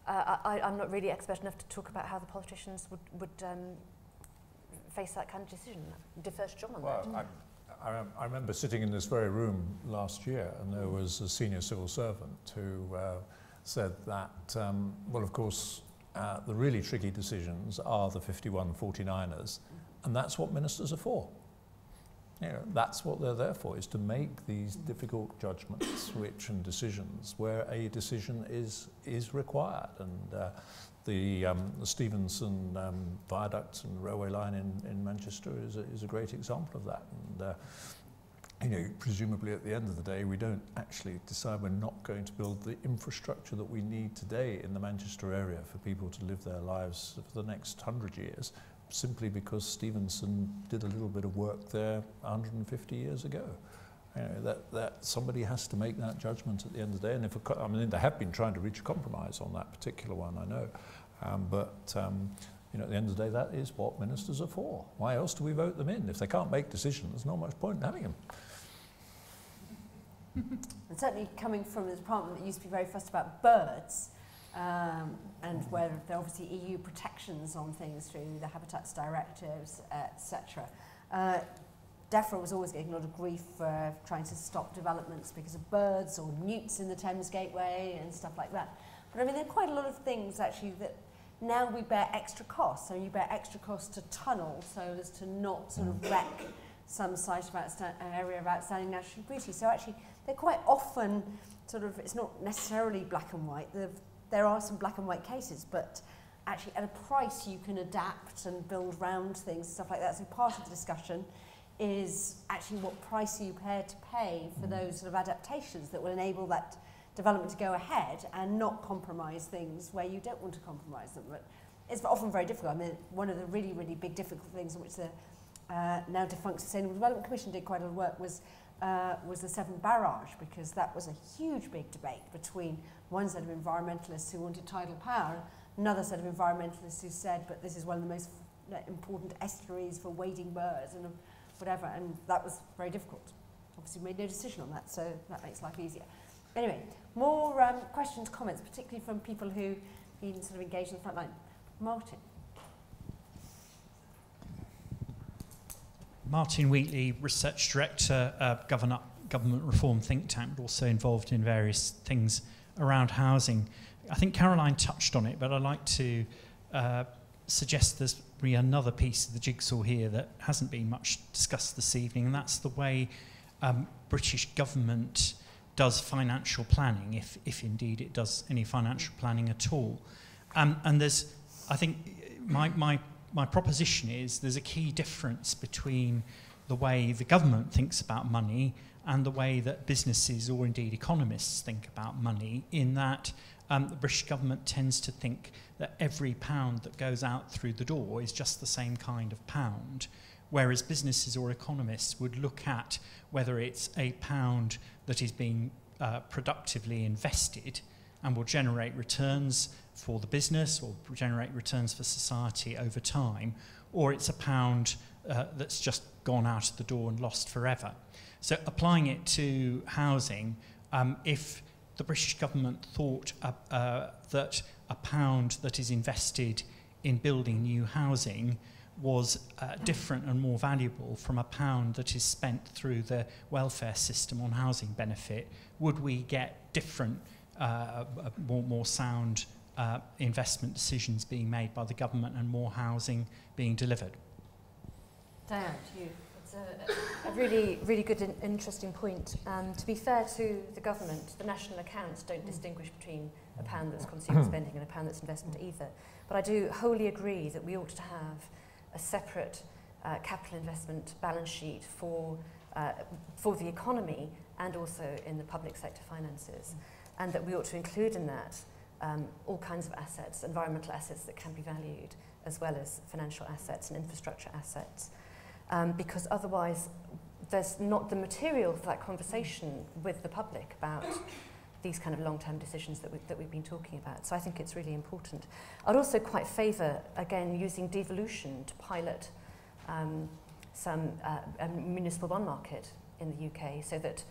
not really expert enough to talk about how the politicians would face that kind of decision. Defer to John on that. I remember sitting in this very room last year, and there was a senior civil servant who said that, well, of course, the really tricky decisions are the 51-49ers, and that's what ministers are for. You know, that's what they're there for, is to make these difficult judgments, and decisions where a decision is required. And the Stevenson viaduct and railway line in Manchester is a great example of that. And you know, presumably at the end of the day, we don't actually decide we're not going to build the infrastructure that we need today in the Manchester area for people to live their lives for the next 100 years, simply because Stevenson did a little bit of work there 150 years ago. You know, that somebody has to make that judgment at the end of the day. And I mean, they have been trying to reach a compromise on that particular one, I know. You know, at the end of the day, that is what ministers are for. Why else do we vote them in? If they can't make decisions, there's not much point in having them. And certainly coming from a department that used to be very fussed about birds, and where there are obviously EU protections on things through the Habitats Directives, etc. DEFRA was always getting a lot of grief for trying to stop developments because of birds or newts in the Thames Gateway and stuff like that. But I mean, there are quite a lot of things actually that now we bear extra costs. So you bear extra costs to tunnel so as to not sort of wreck some site of area of outstanding natural beauty. So actually, they're quite often sort of, it's not necessarily black and white. There are some black and white cases, but actually at a price you can adapt and build round things, stuff like that. So part of the discussion is actually what price are you prepared to pay for those sort of adaptations that will enable that development to go ahead and not compromise things where you don't want to compromise them. But it's often very difficult. I mean, one of the really, really big difficult things in which the now defunct Sustainable Development Commission did quite a lot of work was the Severn Barrage, because that was a huge big debate between one set of environmentalists who wanted tidal power, another set of environmentalists who said, but this is one of the most important estuaries for wading birds and whatever, and that was very difficult. Obviously we made no decision on that, so that makes life easier. Anyway, more questions, comments, particularly from people who've been sort of engaged in the front line. Martin. Martin Wheatley, Research Director, Government Reform think tank, but also involved in various things around housing. I think Caroline touched on it, but I'd like to suggest there's really another piece of the jigsaw here that hasn't been much discussed this evening, and that's the way British government does financial planning, if indeed it does any financial planning at all. And there's, I think, my proposition is there's a key difference between the way the government thinks about money and the way that businesses or indeed economists think about money, in that the British government tends to think that every pound that goes out through the door is just the same kind of pound, whereas businesses or economists would look at whether it's a pound that is being productively invested and will generate returns for the business or generate returns for society over time, or it's a pound that's just gone out of the door and lost forever. So applying it to housing, if the British government thought that a pound that is invested in building new housing was different and more valuable from a pound that is spent through the welfare system on housing benefit, would we get different, more sound investment decisions being made by the government and more housing being delivered? Diane, to you. It's a really, really good and interesting point. To be fair to the government, the national accounts don't distinguish between a pound that's consumer spending and a pound that's investment either. But I do wholly agree that we ought to have a separate capital investment balance sheet for the economy and also in the public sector finances, and that we ought to include in that all kinds of assets, environmental assets that can be valued, as well as financial assets and infrastructure assets. Because otherwise there's not the material for that conversation with the public about these kind of long-term decisions that we've been talking about. So I think it's really important. I'd also quite favour, again, using devolution to pilot some a municipal bond market in the UK, so that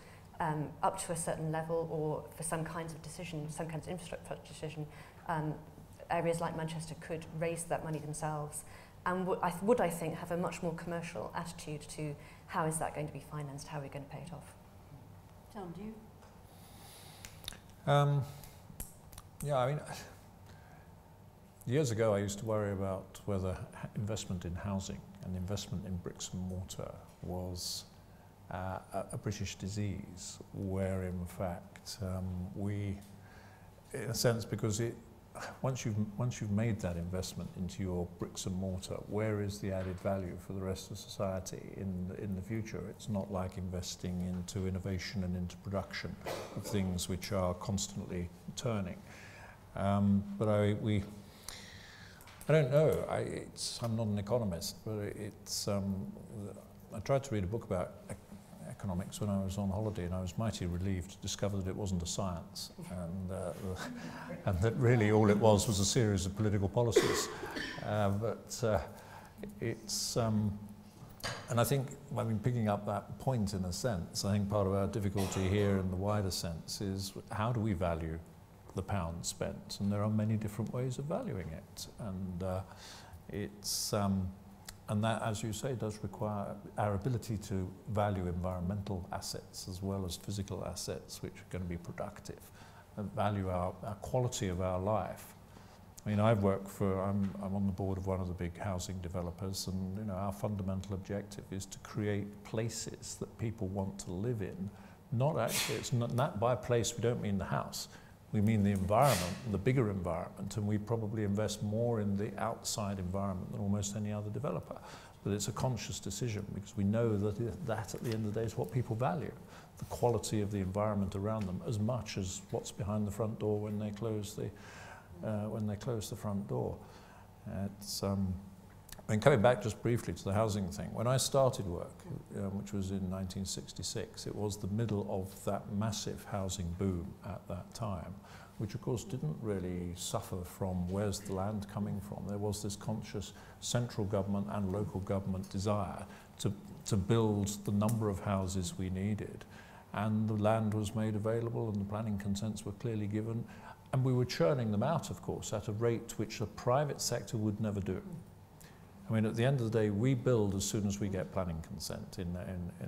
up to a certain level, or for some kinds of decision, some kinds of infrastructure decision, areas like Manchester could raise that money themselves, and would I think have a much more commercial attitude to how is that going to be financed, how are we going to pay it off. John, do you? Yeah, I mean, years ago I used to worry about whether investment in housing and investment in bricks and mortar was a British disease, where in fact we, in a sense, because once you've made that investment into your bricks and mortar, where is the added value for the rest of society in the future? It's not like investing into innovation and into production of things which are constantly turning. But I don't know. I'm not an economist, but I tried to read a book about economics when I was on holiday, and I was mighty relieved to discover that it wasn't a science, and that really all it was a series of political policies. And I think, I mean, picking up that point in a sense, I think part of our difficulty here in the wider sense is how do we value the pound spent? And there are many different ways of valuing it, and that, as you say, does require our ability to value environmental assets as well as physical assets which are going to be productive, and value our quality of our life. I mean, I'm on the board of one of the big housing developers, and our fundamental objective is to create places that people want to live in. It's not by place we don't mean the house. We mean the environment, the bigger environment, and we probably invest more in the outside environment than almost any other developer. But it's a conscious decision because we know that at the end of the day is what people value, the quality of the environment around them, as much as what's behind the front door when they close the front door. And coming back just briefly to the housing thing, when I started work, which was in 1966, it was the middle of that massive housing boom at that time, which of course didn't really suffer from where's the land coming from. There was this conscious central government and local government desire to build the number of houses we needed, and the land was made available and the planning consents were clearly given, and we were churning them out, of course, at a rate which the private sector would never do. I mean, at the end of the day, we build as soon as we get planning consent in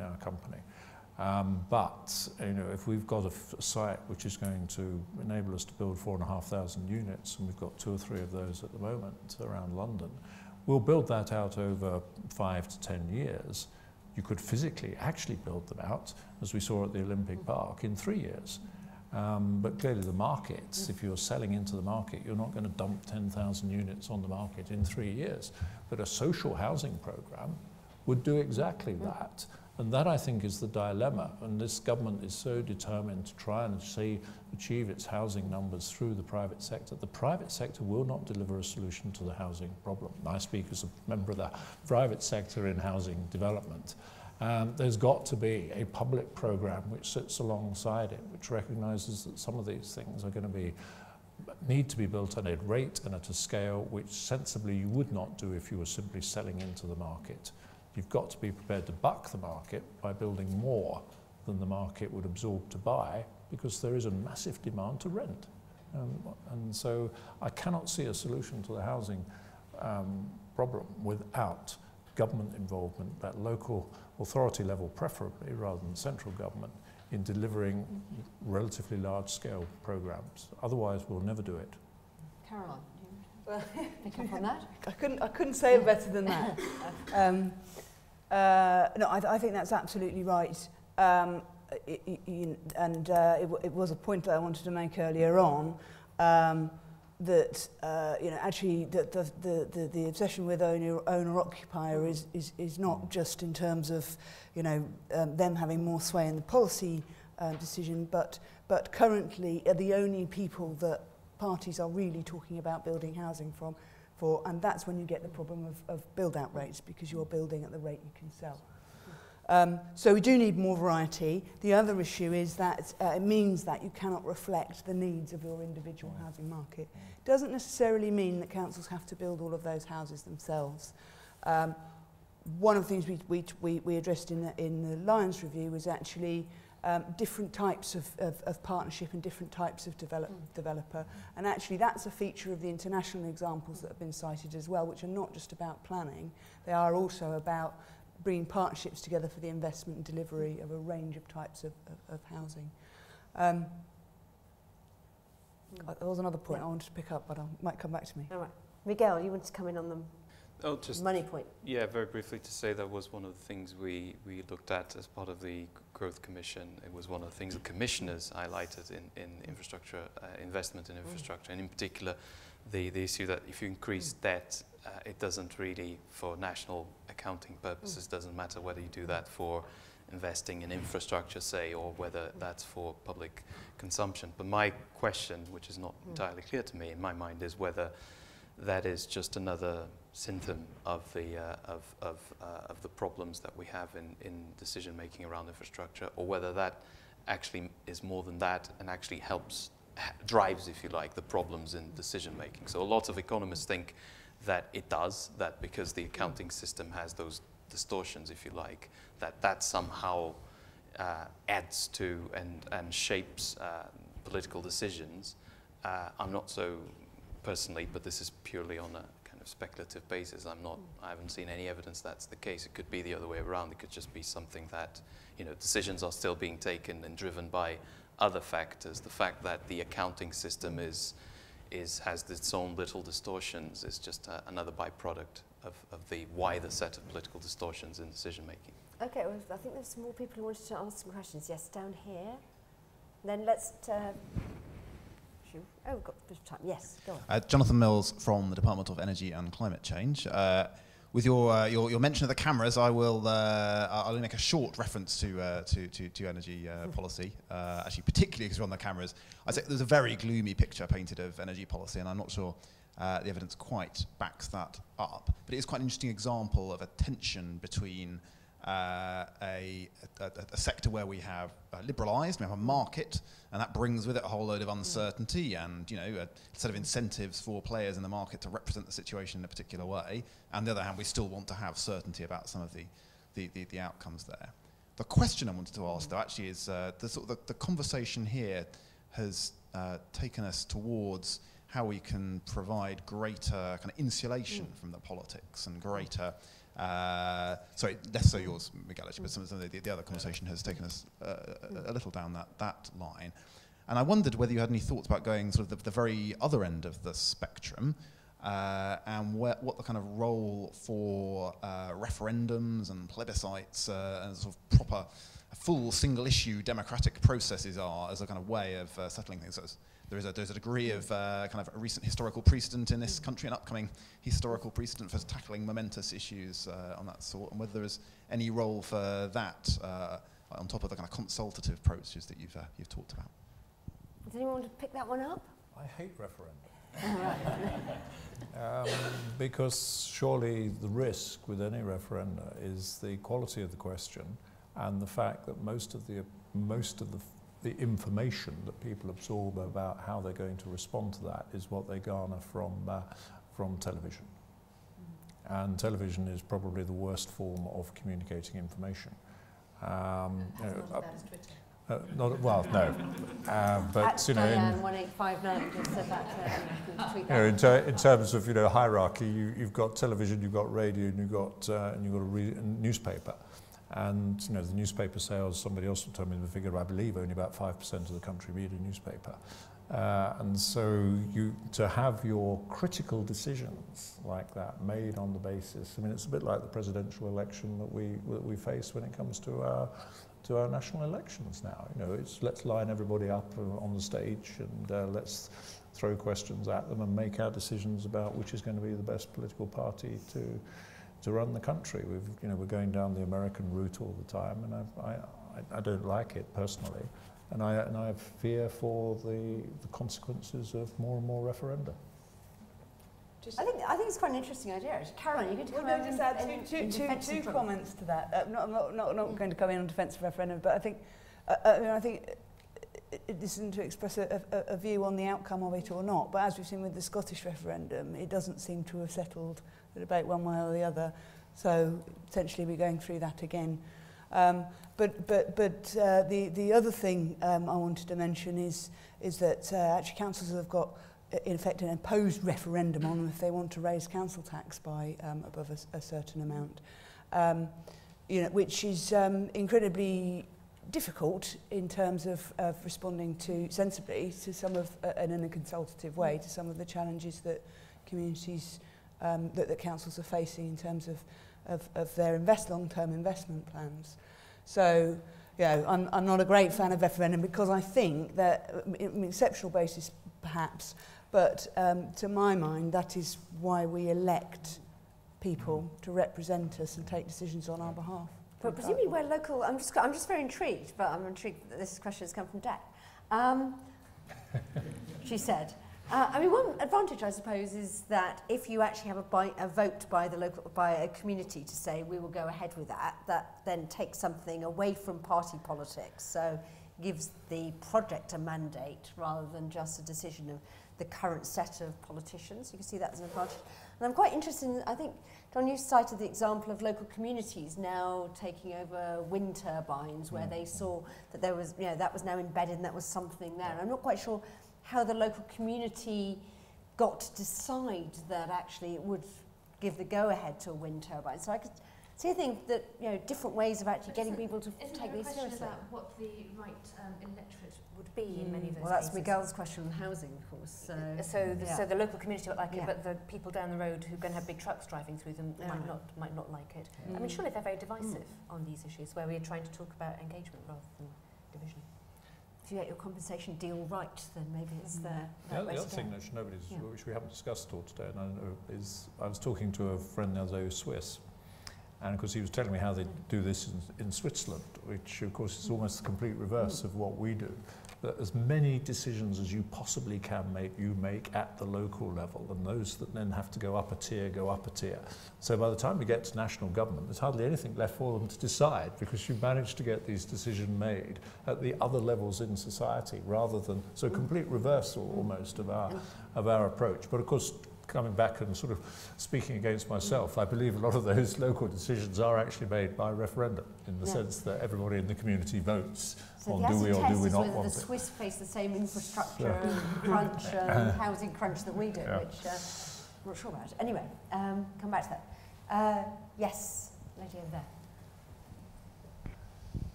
our company. But if we've got a site which is going to enable us to build 4,500 units, and we've got 2 or 3 of those at the moment around London, we'll build that out over 5 to 10 years. You could physically actually build them out, as we saw at the Olympic Park, in 3 years. But clearly the markets, if you're selling into the market, you're not going to dump 10,000 units on the market in 3 years. But a social housing programme would do exactly that. And that, I think, is the dilemma. And this government is so determined to try and achieve its housing numbers through the private sector. The private sector will not deliver a solution to the housing problem. I speak as a member of the private sector in housing development. There's got to be a public program which sits alongside it, which recognises that some of these things are going to need to be built at a rate and at a scale which sensibly you would not do if you were simply selling into the market. You've got to be prepared to buck the market by building more than the market would absorb to buy, because there is a massive demand to rent. And so I cannot see a solution to the housing problem without government involvement, at local authority level preferably, rather than central government, in delivering relatively large-scale programs. Otherwise, we'll never do it. Caroline, do you pick up on that? I couldn't say it better than that. No, I think that's absolutely right. It was a point that I wanted to make earlier on, that actually the obsession with owner-occupier is not just in terms of them having more sway in the policy decision, but currently are the only people that parties are really talking about building housing for, and that's when you get the problem of build-out rates, because you're building at the rate you can sell. So we do need more variety. The other issue is that it means that you cannot reflect the needs of your individual housing market. It doesn't necessarily mean that councils have to build all of those houses themselves. One of the things we addressed in the Lions Review was actually different types of partnership and different types of developer. And actually that's a feature of the international examples that have been cited as well, which are not just about planning. They are also about bringing partnerships together for the investment and delivery of a range of types of housing. There was another point I wanted to pick up, but I might come back to me. All right. Miguel, you want to come in on the money point? Yeah, very briefly to say that was one of the things we looked at as part of the Growth Commission. It was one of the things the commissioners highlighted in infrastructure, investment in infrastructure, and in particular the issue that if you increase debt, it doesn't really, for national accounting purposes, doesn't matter whether you do that for investing in infrastructure, say, or whether that's for public consumption. But my question, which is not entirely clear to me in my mind, is whether that is just another symptom of the problems that we have in decision making around infrastructure, or whether that actually is more than that and actually drives, if you like, the problems in decision making. So a lot of economists think that it does, that because the accounting system has those distortions, if you like, that somehow adds to and shapes political decisions. I'm not so personally, but this is purely on a kind of speculative basis. I haven't seen any evidence that's the case. It could be the other way around. It could just be something that, decisions are still being taken and driven by other factors. The fact that the accounting system has its own little distortions is just another byproduct of the wider set of political distortions in decision making. Okay, well, I think there's some more people who wanted to ask some questions. Yes, down here. Then let's... we've got a bit of time. Yes, go on. Jonathan Mills from the Department of Energy and Climate Change. With your mention of the cameras, I'll make a short reference to energy policy. Actually, particularly because we're on the cameras, I say there's a very gloomy picture painted of energy policy, and I'm not sure the evidence quite backs that up. But it is quite an interesting example of a tension between a sector where we have liberalised, we have a market, and that brings with it a whole load of uncertainty and a set of incentives for players in the market to represent the situation in a particular way. And on the other hand, we still want to have certainty about some of the outcomes there. The question I wanted to ask, though, actually is the conversation here has taken us towards how we can provide greater kind of insulation from the politics and greater. Sorry, less so yours, Miguel, actually, but some of the other conversation has taken us a little down that line. And I wondered whether you had any thoughts about going sort of the very other end of the spectrum, and what the kind of role for referendums and plebiscites and sort of proper, full single-issue democratic processes are as a kind of way of settling things. So there's a degree of kind of a recent historical precedent in this country, an upcoming historical precedent for tackling momentous issues on that sort, and whether there is any role for that on top of the kind of consultative approaches that you've talked about. Does anyone want to pick that one up? I hate referenda. Because surely the risk with any referenda is the quality of the question and the fact that most of the information that people absorb about how they're going to respond to that is what they garner from television. And television is probably the worst form of communicating information. Not as bad as Twitter. Well, no, but you know, Diane 1859 just said that. Tweet that. In terms of hierarchy, you've got television, you've got radio, and you've got a newspaper, and the newspaper sales. Somebody else told me the figure. I believe only about 5% of the country read a newspaper, and so to have your critical decisions like that made on the basis. I mean, it's a bit like the presidential election that we face when it comes to our national elections now. It's let's line everybody up on the stage and let's throw questions at them and make our decisions about which is going to be the best political party to run the country. We're going down the American route all the time, and I don't like it personally, and I have fear for the consequences of more and more referenda. I think it's quite an interesting idea. Caroline, you're going to come over just add two comments to that. I'm not going to come in on defence of referendum, but I think it isn't to express a view on the outcome of it or not. But as we've seen with the Scottish referendum, it doesn't seem to have settled the debate one way or the other. So essentially, we're going through that again. But the other thing I wanted to mention is that actually councils have got, in effect, an imposed referendum on them if they want to raise council tax by above a certain amount, which is incredibly difficult in terms of responding to sensibly to some of, and in a consultative way, to some of the challenges that communities, that councils are facing in terms of their long-term investment plans. So, I'm not a great fan of referendum because I think that, on an exceptional basis perhaps, but to my mind, that is why we elect people to represent us and take decisions on our behalf. But presumably we're local. I'm just very intrigued, but I'm intrigued that this question has come from Dec. She said. One advantage, I suppose, is that if you actually have a vote by a community to say we will go ahead with that then takes something away from party politics. So gives the project a mandate rather than just a decision of the current set of politicians. You can see that as an advantage. And I'm quite interested in, I think, John, you cited the example of local communities now taking over wind turbines where they saw that there was, that was now embedded and that was something there. And I'm not quite sure how the local community got to decide that actually it would give the go-ahead to a wind turbine. So I could see a thing that, different ways of actually getting people to take these seriously. Isn't there a question about what the right electorate would be in many of those Well, that's cases? Miguel's question on housing, of course. So the local community might like it, but the people down the road who are going to have big trucks driving through them might not like it. I mean, surely they're very divisive on these issues, where we are trying to talk about engagement rather than division. If you get your compensation deal right, then maybe it's the other thing that which we haven't discussed at all today, and I don't know, is I was talking to a friend the other day who's Swiss, and of course he was telling me how they do this in Switzerland, which of course is almost the complete reverse of what we do. That as many decisions as you possibly can make, you make at the local level, and those that then have to go up a tier, go up a tier. So by the time we get to national government, there's hardly anything left for them to decide, because you've managed to get these decisions made at the other levels in society, rather than, so complete reversal almost of our approach. But of course, coming back and sort of speaking against myself, I believe a lot of those local decisions are actually made by referendum, in the sense that everybody in the community votes on do we or do we not want it. The Swiss face the same infrastructure crunch and housing crunch that we do, which I'm not sure about. Anyway, come back to that. Yes, lady over there.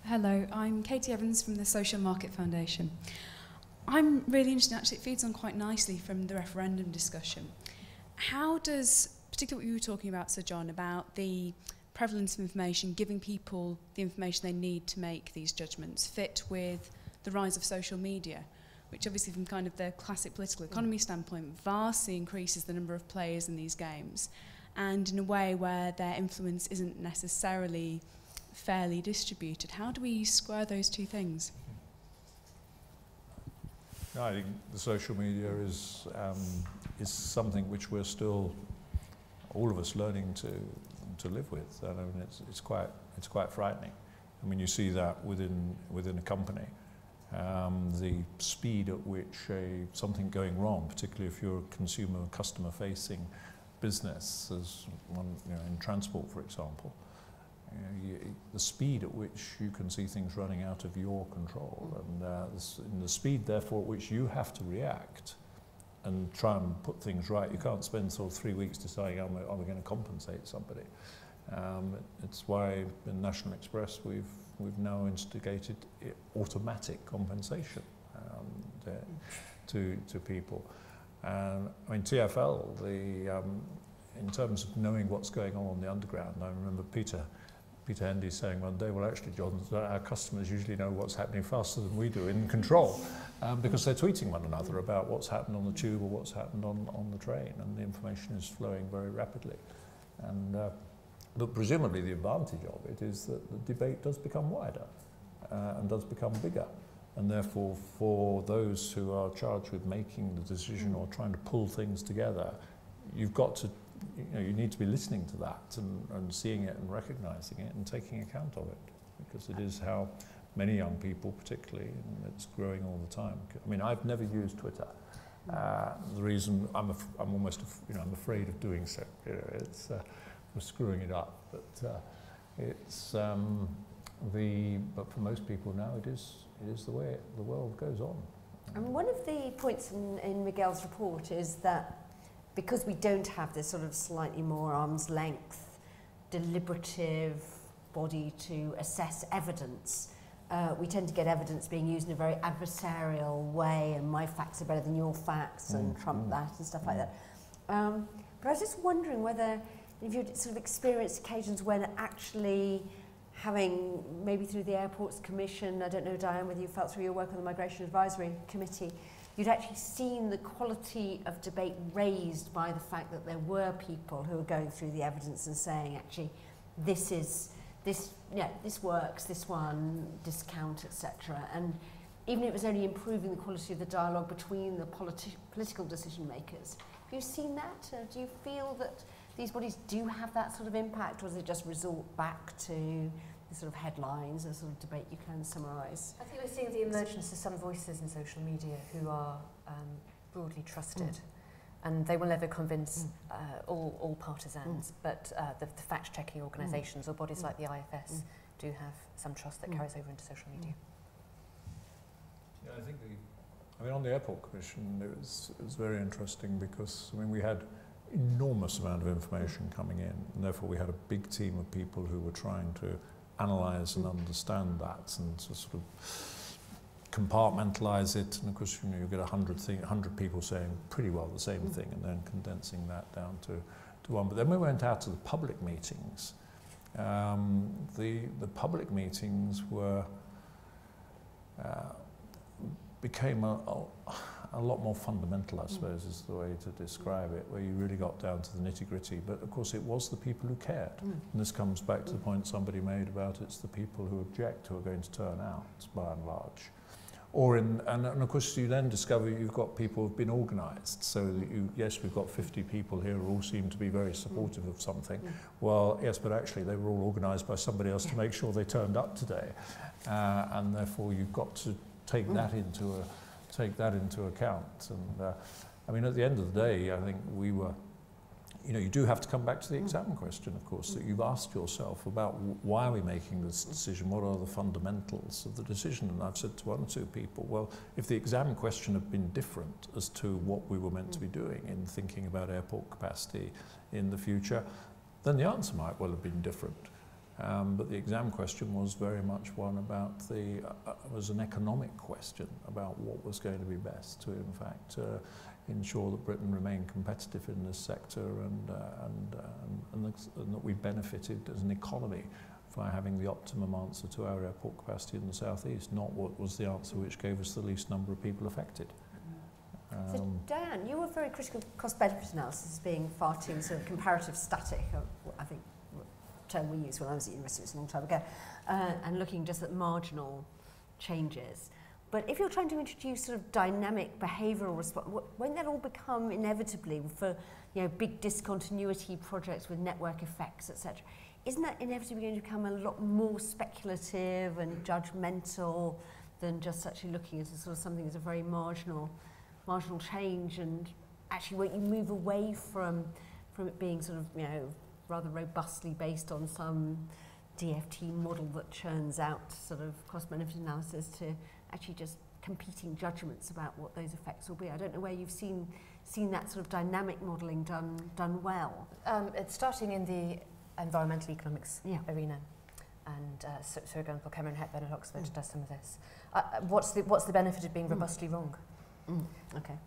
Hello, I'm Katie Evans from the Social Market Foundation. I'm really interested, actually it feeds on quite nicely from the referendum discussion. How does, particularly what you were talking about, Sir John, about the prevalence of information, giving people the information they need to make these judgments, fit with the rise of social media, which obviously from kind of the classic political economy standpoint vastly increases the number of players in these games, and in a way where their influence isn't necessarily fairly distributed. How do we square those two things? I think the social media is something which we're still, all of us, learning to live with. And I mean, it's quite frightening. I mean, you see that within a company, the speed at which something going wrong, particularly if you're a consumer, customer-facing business, as one, in transport, for example. The speed at which you can see things running out of your control, and the speed, therefore, at which you have to react and try and put things right. You can't spend sort of 3 weeks deciding, are we going to compensate somebody? It's why in National Express we've now instigated automatic compensation to people. I mean, TfL, in terms of knowing what's going on the underground, I remember Peter Hendy saying one day, well, actually, John, our customers usually know what's happening faster than we do in control, because they're tweeting one another about what's happened on the tube or what's happened on the train, and the information is flowing very rapidly. And but presumably the advantage of it is that the debate does become wider and does become bigger. And therefore, for those who are charged with making the decision or trying to pull things together, you've got to, you need to be listening to that and seeing it and recognising it and taking account of it, because it is how many young people, particularly, and it's growing all the time. I mean, I've never used Twitter. The reason I'm afraid of doing so. It's we're screwing it up, but but for most people now, it is the way the world goes on. And one of the points in Miguel's report is that because we don't have this sort of slightly more arm's length, deliberative body to assess evidence, we tend to get evidence being used in a very adversarial way, and my facts are better than your facts, and trump that and stuff like that. But I was just wondering whether, if you've sort of experienced occasions when actually having, maybe through the Airports Commission, I don't know, Diane, whether you felt through your work on the Migration Advisory Committee, you'd actually seen the quality of debate raised by the fact that there were people who were going through the evidence and saying, actually, this works, this one, discount, etc. And even if it was only improving the quality of the dialogue between the political decision makers. Have you seen that? Do you feel that these bodies do have that sort of impact, or does it just resort back to the sort of headlines, a sort of debate you can summarise? I think we're seeing the emergence of some voices in social media who are broadly trusted, and they will never convince all partisans, but the fact-checking organisations or bodies like the IFS do have some trust that carries over into social media. Yeah, I think on the Airport Commission, it was very interesting because, I mean, we had enormous amount of information coming in, and therefore we had a big team of people who were trying to analyse and understand that and to sort of compartmentalise it. And of course, you get 100 people saying pretty well the same thing, and then condensing that down to one. But then we went out to the public meetings. The public meetings became a lot more fundamental, I suppose, is the way to describe it, where you really got down to the nitty-gritty. But of course, it was the people who cared. And this comes back to the point somebody made about it's the people who object who are going to turn out, by and large. And of course, you then discover you've got people who've been organised. So that yes, we've got 50 people here who all seem to be very supportive of something. Well, yes, but actually they were all organised by somebody else to make sure they turned up today. And therefore, you've got to take that into account. And I mean, at the end of the day, I think we were, you do have to come back to the exam question, of course, that you've asked yourself about why are we making this decision, what are the fundamentals of the decision. And I've said to one or two people, well, if the exam question had been different as to what we were meant to be doing in thinking about airport capacity in the future, then the answer might well have been different. But the exam question was very much one about was an economic question about what was going to be best to, in fact, ensure that Britain remained competitive in this sector and that we benefited as an economy justify having the optimum answer to our airport capacity in the southeast, not what was the answer which gave us the least number of people affected. So Dan, you were very critical of cost-benefit analysis as being far too sort of comparative static, I think the term we used when I was at university, it was a long time ago, and looking just at marginal changes. But if you're trying to introduce sort of dynamic behavioural response, won't that all become inevitably for big discontinuity projects with network effects, etc.? Isn't that inevitably going to become a lot more speculative and judgmental than just actually looking at sort of something as a very marginal change, and actually won't you move away from it being sort of rather robustly based on some DFT model that churns out sort of cost-benefit analysis to actually just competing judgments about what those effects will be? I don't know where you've seen that sort of dynamic modelling done well. It's starting in the environmental economics arena, and so for example, Cameron Hepburn at Oxford does some of this. What's the benefit of being robustly wrong? Okay.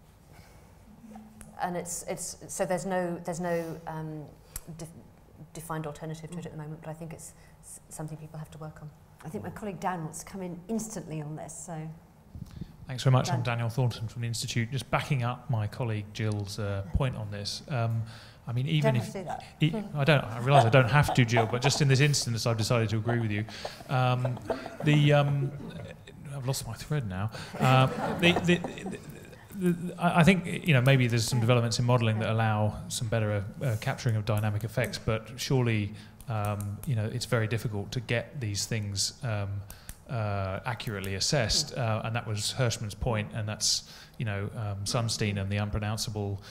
And it's so there's no defined alternative to it at the moment, but I think it's something people have to work on. I think my colleague Dan wants to come in instantly on this, so. Thanks very much. Dan. I'm Daniel Thornton from the Institute. Just backing up my colleague Jill's point on this. I mean, even if I realise I don't have to, Jill, but just in this instance, I've decided to agree with you. I've lost my thread now. I think maybe there's some developments in modelling that allow some better capturing of dynamic effects, but surely it's very difficult to get these things accurately assessed, and that was Hirschman's point, and that's Sunstein and the unpronounceable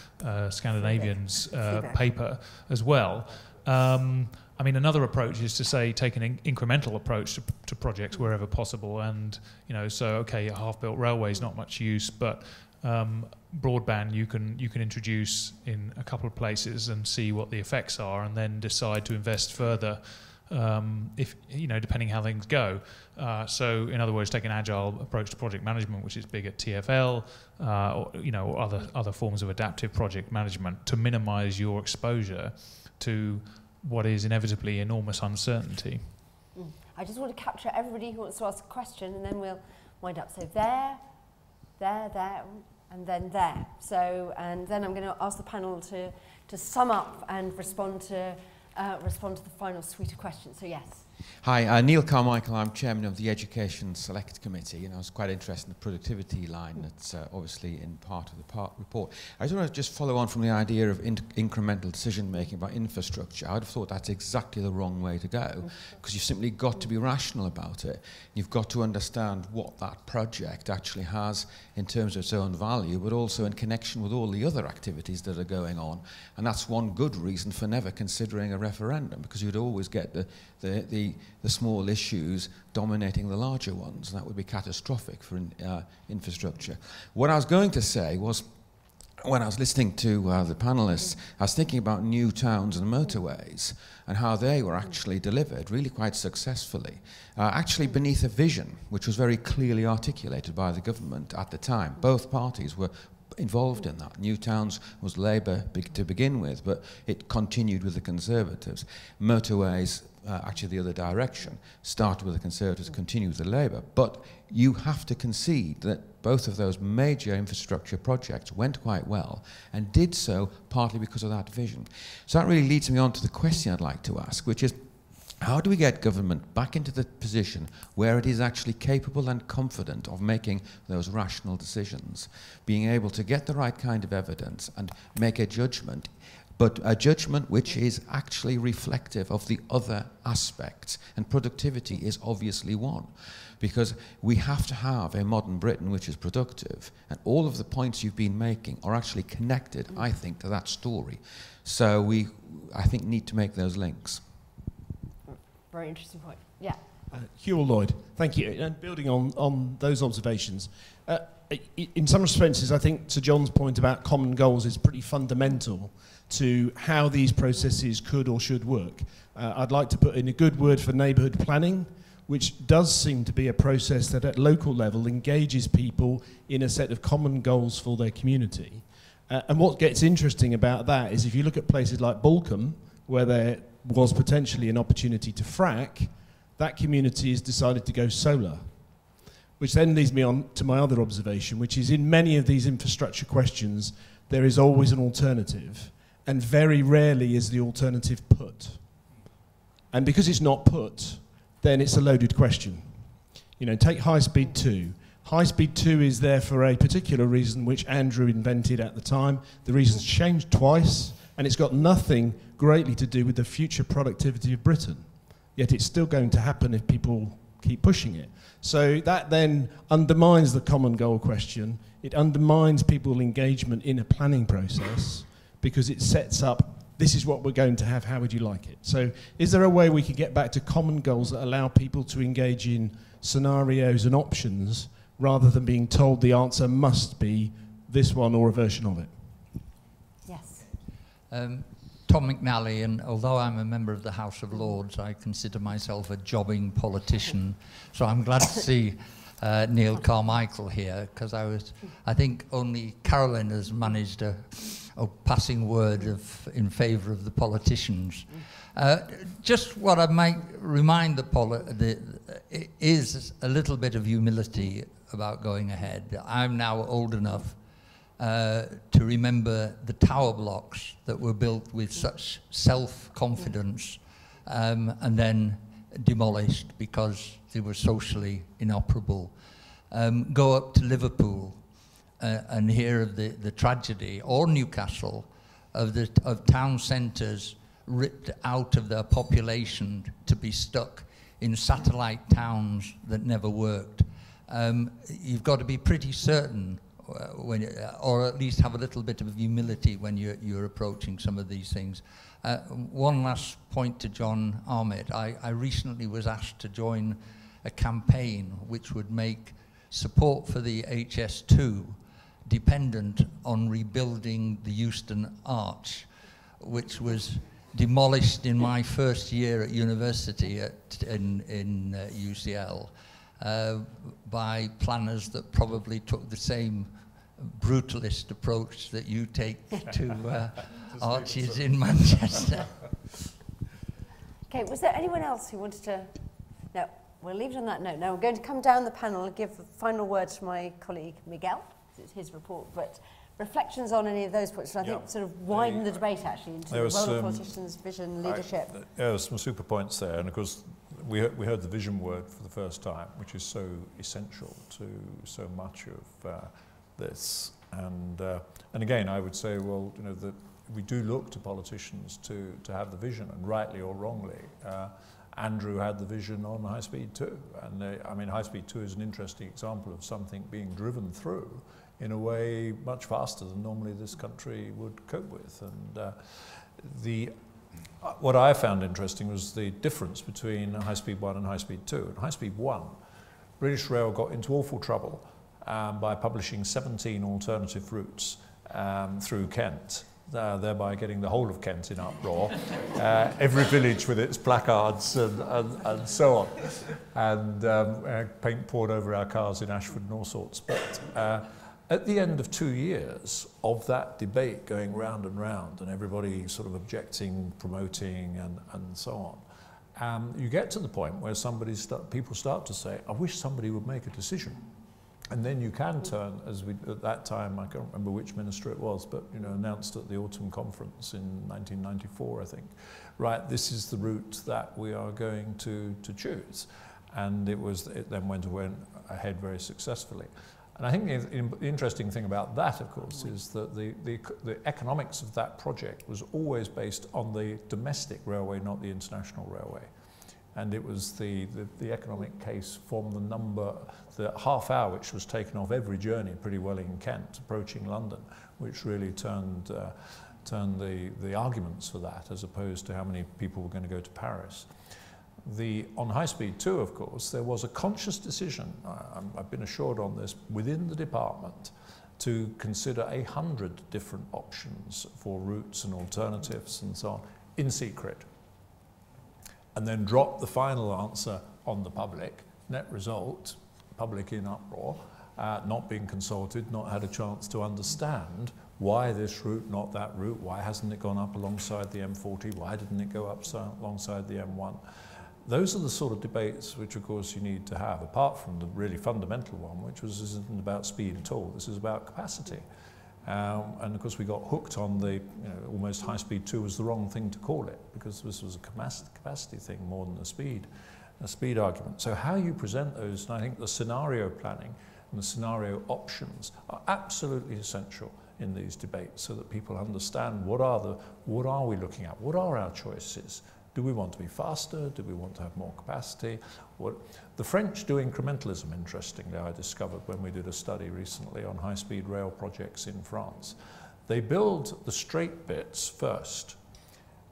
Scandinavians paper as well. I mean, another approach is to say take an incremental approach to projects wherever possible, and so okay, a half-built railway is not much use, but broadband you can introduce in a couple of places and see what the effects are, and then decide to invest further if depending how things go. So in other words, take an agile approach to project management, which is big at TfL, or other forms of adaptive project management to minimise your exposure to what is inevitably enormous uncertainty. I just want to capture everybody who wants to ask a question, and then we'll wind up. So there, and then there. So, and then I'm going to ask the panel to sum up and respond to the final suite of questions. So yes. Hi, Neil Carmichael. I'm chairman of the Education Select Committee, and I was quite interested in the productivity line that's obviously in part of the report. I just want to follow on from the idea of incremental decision making about infrastructure. I'd have thought that's exactly the wrong way to go, because you've simply got to be rational about it. You've got to understand what that project actually has in terms of its own value, but also in connection with all the other activities that are going on. And that's one good reason for never considering a referendum, because you'd always get the small issues dominating the larger ones, and that would be catastrophic for infrastructure. What I was going to say was, when I was listening to the panellists, I was thinking about new towns and motorways and how they were actually delivered really quite successfully, actually beneath a vision which was very clearly articulated by the government at the time. Both parties were involved in that. New Towns was Labour to begin with, but it continued with the Conservatives. Motorways, actually the other direction, started with the Conservatives, continued with the Labour. But you have to concede that both of those major infrastructure projects went quite well, and did so partly because of that vision. So that really leads me on to the question I'd like to ask, which is, how do we get government back into the position where it is actually capable and confident of making those rational decisions, being able to get the right kind of evidence and make a judgment, but a judgment which is actually reflective of the other aspects? And productivity is obviously one, because we have to have a modern Britain which is productive, and all of the points you've been making are actually connected, I think, to that story. So we, I think, need to make those links. Very interesting point. Yeah. Hugh Lloyd, thank you. And building on those observations, in some respects, I think to John's point about common goals is pretty fundamental to how these processes could or should work. I'd like to put in a good word for neighbourhood planning, which does seem to be a process that at local level engages people in a set of common goals for their community. And what gets interesting about that is if you look at places like Balcombe, where there was potentially an opportunity to frack, that community has decided to go solar. Which then leads me on to my other observation, which is in many of these infrastructure questions, there is always an alternative, and very rarely is the alternative put. And because it's not put, then it's a loaded question. You know, take High Speed 2. High Speed 2 is there for a particular reason which Andrew invented at the time. The reason's changed twice, and it's got nothing greatly to do with the future productivity of Britain. Yet it's still going to happen if people keep pushing it. So that then undermines the common goal question. It undermines people's engagement in a planning process because it sets up, this is what we're going to have, how would you like it? So is there a way we could get back to common goals that allow people to engage in scenarios and options rather than being told the answer must be this one or a version of it? Yes. Tom McNally, and although I'm a member of the House of Lords, I consider myself a jobbing politician. So I'm glad to see Neil Carmichael here, because I think only Carolyn has managed a passing word in favour of the politicians. Just what I might remind is a little bit of humility about going ahead. I'm now old enough to remember the tower blocks that were built with such self-confidence and then demolished because they were socially inoperable. Go up to Liverpool and hear of the tragedy, or Newcastle, of town centres ripped out of their population to be stuck in satellite towns that never worked. You've got to be pretty certain or at least have a little bit of humility when you're approaching some of these things. One last point to John Armitt. I recently was asked to join a campaign which would make support for the HS2 dependent on rebuilding the Euston Arch, which was demolished in my first year at university in UCL by planners that probably took the same brutalist approach that you take to arches in Manchester. Okay, was there anyone else who wanted to? No, we'll leave it on that note. Now we're going to come down the panel and give final words to my colleague Miguel. It's his report, but reflections on any of those points, which I think sort of widen the debate actually into the role of politicians, vision, leadership. There were some super points there, and of course we heard the vision word for the first time, which is so essential to so much of this. And again, I would say, well, you know, that we do look to politicians to have the vision, and rightly or wrongly. Andrew had the vision on High Speed 2, and I mean, High Speed 2 is an interesting example of something being driven through in a way much faster than normally this country would cope with. And what I found interesting was the difference between High Speed 1 and High Speed 2. In High Speed 1, British Rail got into awful trouble by publishing 17 alternative routes through Kent, thereby getting the whole of Kent in uproar, every village with its placards and so on, and paint poured over our cars in Ashford and all sorts. But at the end of 2 years of that debate going round and round, and everybody sort of objecting, promoting, and so on, you get to the point where people start to say, I wish somebody would make a decision. And then you can turn, as we, at that time, I can't remember which minister it was, but you know, announced at the autumn conference in 1994, I think, right, this is the route that we are going to choose. And it then went ahead very successfully. And I think the interesting thing about that, of course, is that the economics of that project was always based on the domestic railway, not the international railway. And it was the economic case from the half hour which was taken off every journey pretty well in Kent approaching London, which really turned the arguments for that, as opposed to how many people were going to go to Paris. On High Speed 2, of course, there was a conscious decision, I've been assured on this, within the department to consider 100 different options for routes and alternatives and so on, in secret. And then drop the final answer on the public. Net result, public in uproar, not being consulted, not had a chance to understand why this route, not that route, why hasn't it gone up alongside the M40, why didn't it go up alongside the M1. those are the sort of debates which, of course, you need to have, apart from the really fundamental one, which isn't about speed at all. This is about capacity. And of course, we got hooked on the almost high speed 2 was the wrong thing to call it, because this was a capacity thing more than a speed argument. So how you present those, and I think the scenario planning and the scenario options are absolutely essential in these debates, so that people understand what are we looking at, what are our choices. Do we want to be faster? Do we want to have more capacity? The French do incrementalism, interestingly, I discovered when we did a study recently on high-speed rail projects in France. They build the straight bits first,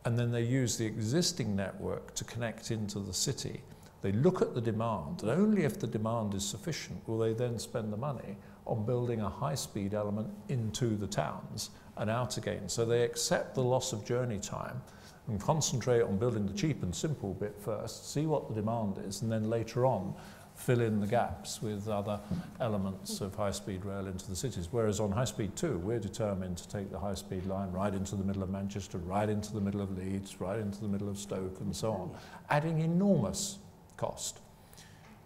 and then they use the existing network to connect into the city. They look at the demand, and only if the demand is sufficient will they then spend the money on building a high-speed element into the towns and out again. So they accept the loss of journey time and concentrate on building the cheap and simple bit first, see what the demand is, and then later on fill in the gaps with other elements of high-speed rail into the cities. Whereas on high-speed 2, we're determined to take the high-speed line right into the middle of Manchester, right into the middle of Leeds, right into the middle of Stoke, and so on, adding enormous cost.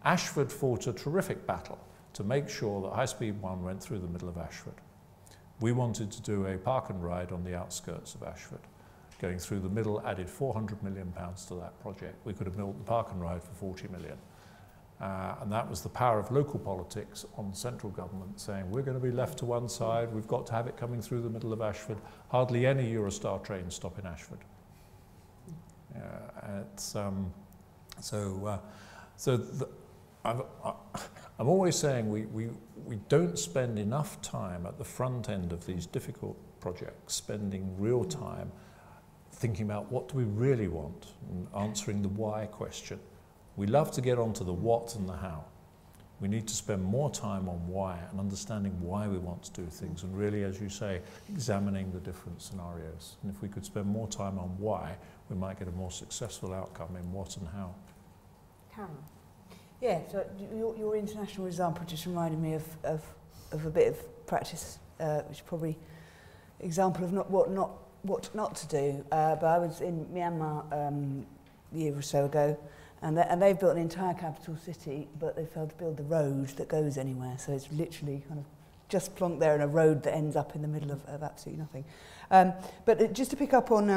Ashford fought a terrific battle to make sure that high-speed 1 went through the middle of Ashford. We wanted to do a park and ride on the outskirts of Ashford. Going through the middle added £400 million to that project. We could have built the park and ride for 40 million. And that was the power of local politics on central government saying, we're going to be left to one side, we've got to have it coming through the middle of Ashford. Hardly any Eurostar trains stop in Ashford. I'm always saying we don't spend enough time at the front end of these difficult projects, spending real time thinking about what do we really want and answering the why question. We love to get onto the what and the how. We need to spend more time on why and understanding why we want to do things, and really, as you say, examining the different scenarios. And if we could spend more time on why, we might get a more successful outcome in what and how. Karen. Yeah, so your international example just reminded me of a bit of practice, which is probably example of what not to do. But I was in Myanmar a year or so ago, and they've built an entire capital city, but they failed to build the road that goes anywhere. So it's literally kind of just plonked there in a road that ends up in the middle of absolutely nothing. But just to pick up on,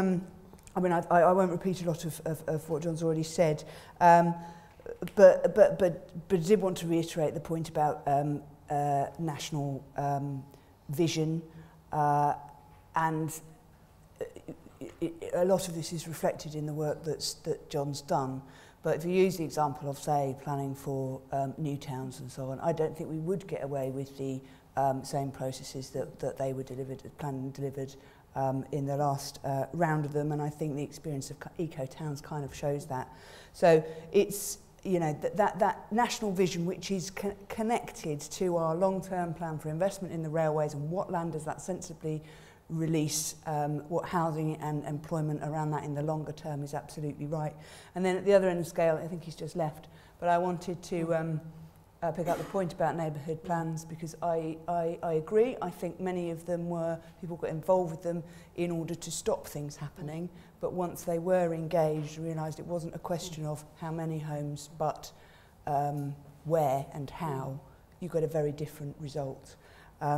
I mean, I won't repeat a lot of what John's already said, but I did want to reiterate the point about national vision, and a lot of this is reflected in the work that John's done. But if you use the example of, say, planning for new towns and so on, I don't think we would get away with the same processes that they were planned and delivered in the last round of them, and I think the experience of eco-towns kind of shows that. So it's, you know, that national vision which is connected to our long-term plan for investment in the railways, and what land does that sensibly release, what housing and employment around that in the longer term is absolutely right. And then at the other end of the scale, I think he's just left, but I wanted to pick up the point about neighbourhood plans, because I agree. I think many of them people got involved with them in order to stop things happening, but once they were engaged, realised it wasn't a question of how many homes, but where and how, you got a very different result.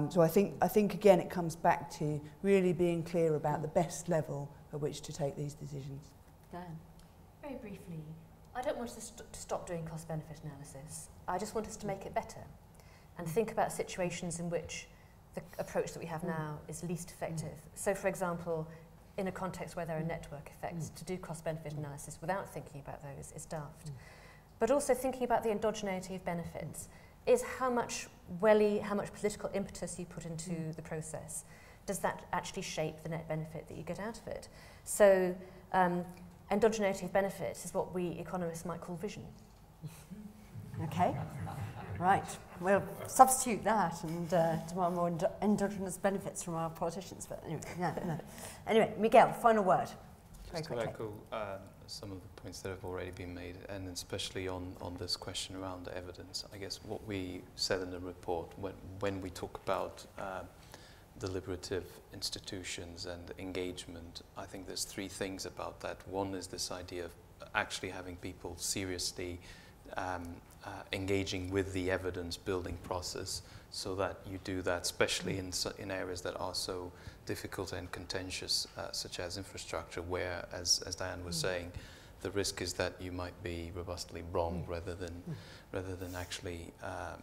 So I think again it comes back to really being clear about the best level at which to take these decisions. Diane. Very briefly, I don't want us to stop doing cost-benefit analysis. I just want us to make it better and think about situations in which the approach that we have now is least effective. So, for example, in a context where there are network effects, to do cost-benefit analysis without thinking about those is daft. But also thinking about the endogeneity of benefits is how much political impetus you put into the process. Does that actually shape the net benefit that you get out of it? So endogeneity of benefits is what we economists might call vision. Okay, right. We'll substitute that and demand more endogenous benefits from our politicians. But anyway, no. Anyway, Miguel, final word. Just to echo some of the points that have already been made, and especially on this question around the evidence. I guess what we said in the report, when we talk about deliberative institutions and engagement, I think there's three things about that. One is this idea of actually having people seriously engaging with the evidence building process, so that you do that, especially in areas that are so difficult and contentious, such as infrastructure, where, as Diane was saying, the risk is that you might be robustly wrong rather than actually,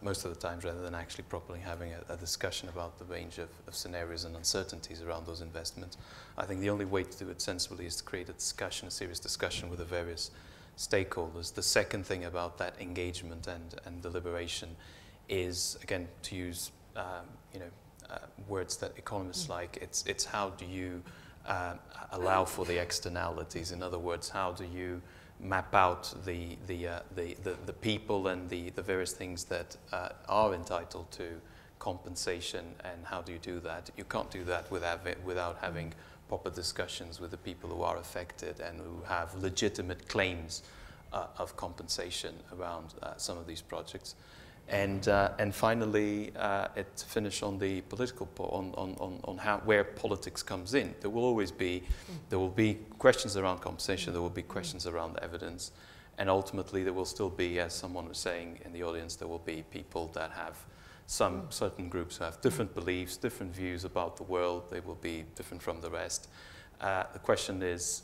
most of the times, rather than actually properly having a discussion about the range of scenarios and uncertainties around those investments. I think the only way to do it sensibly is to create a discussion, a serious discussion with the various stakeholders. The second thing about that engagement and deliberation is, again, to use words that economists like, it's how do you allow for the externalities. In other words, how do you map out the people and the various things that are entitled to compensation, and how do you do that? You can't do that without having proper discussions with the people who are affected and who have legitimate claims of compensation around some of these projects. And finally, to finish on the political on where politics comes in. There will be questions around compensation. There will be questions around evidence, and ultimately there will still be, as someone was saying in the audience, there will be people that have certain groups who have different beliefs, different views about the world. They will be different from the rest. The question is,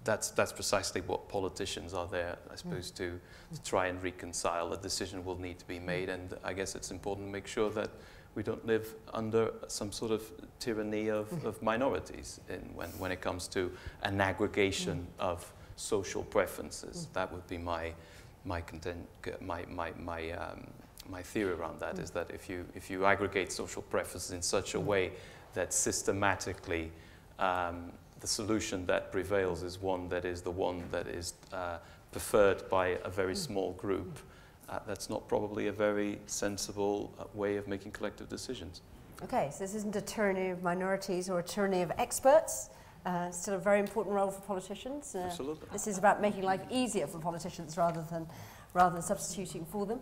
that's precisely what politicians are there, I suppose, to try and reconcile. A decision will need to be made, and I guess it's important to make sure that we don't live under some sort of tyranny of minorities when it comes to an aggregation of social preferences. That would be my theory around that, is that if you aggregate social preferences in such a way that systematically the solution that prevails is the one that is preferred by a very small group, that's not probably a very sensible way of making collective decisions. Okay, so this isn't a tyranny of minorities or a tyranny of experts. Still a very important role for politicians. Absolutely. This is about making life easier for politicians rather than substituting for them.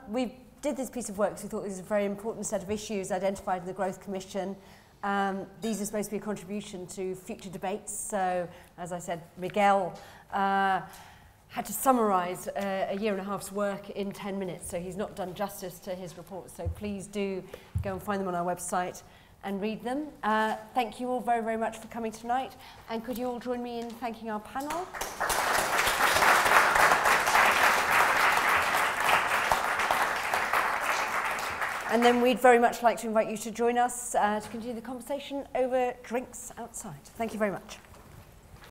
We did this piece of work because we thought this was a very important set of issues identified in the Growth Commission. These are supposed to be a contribution to future debates. So, as I said, Miguel had to summarise a year and a half's work in 10 minutes, so he's not done justice to his report. So please do go and find them on our website and read them. Thank you all very, very much for coming tonight. And could you all join me in thanking our panel? And then we'd very much like to invite you to join us to continue the conversation over drinks outside. Thank you very much.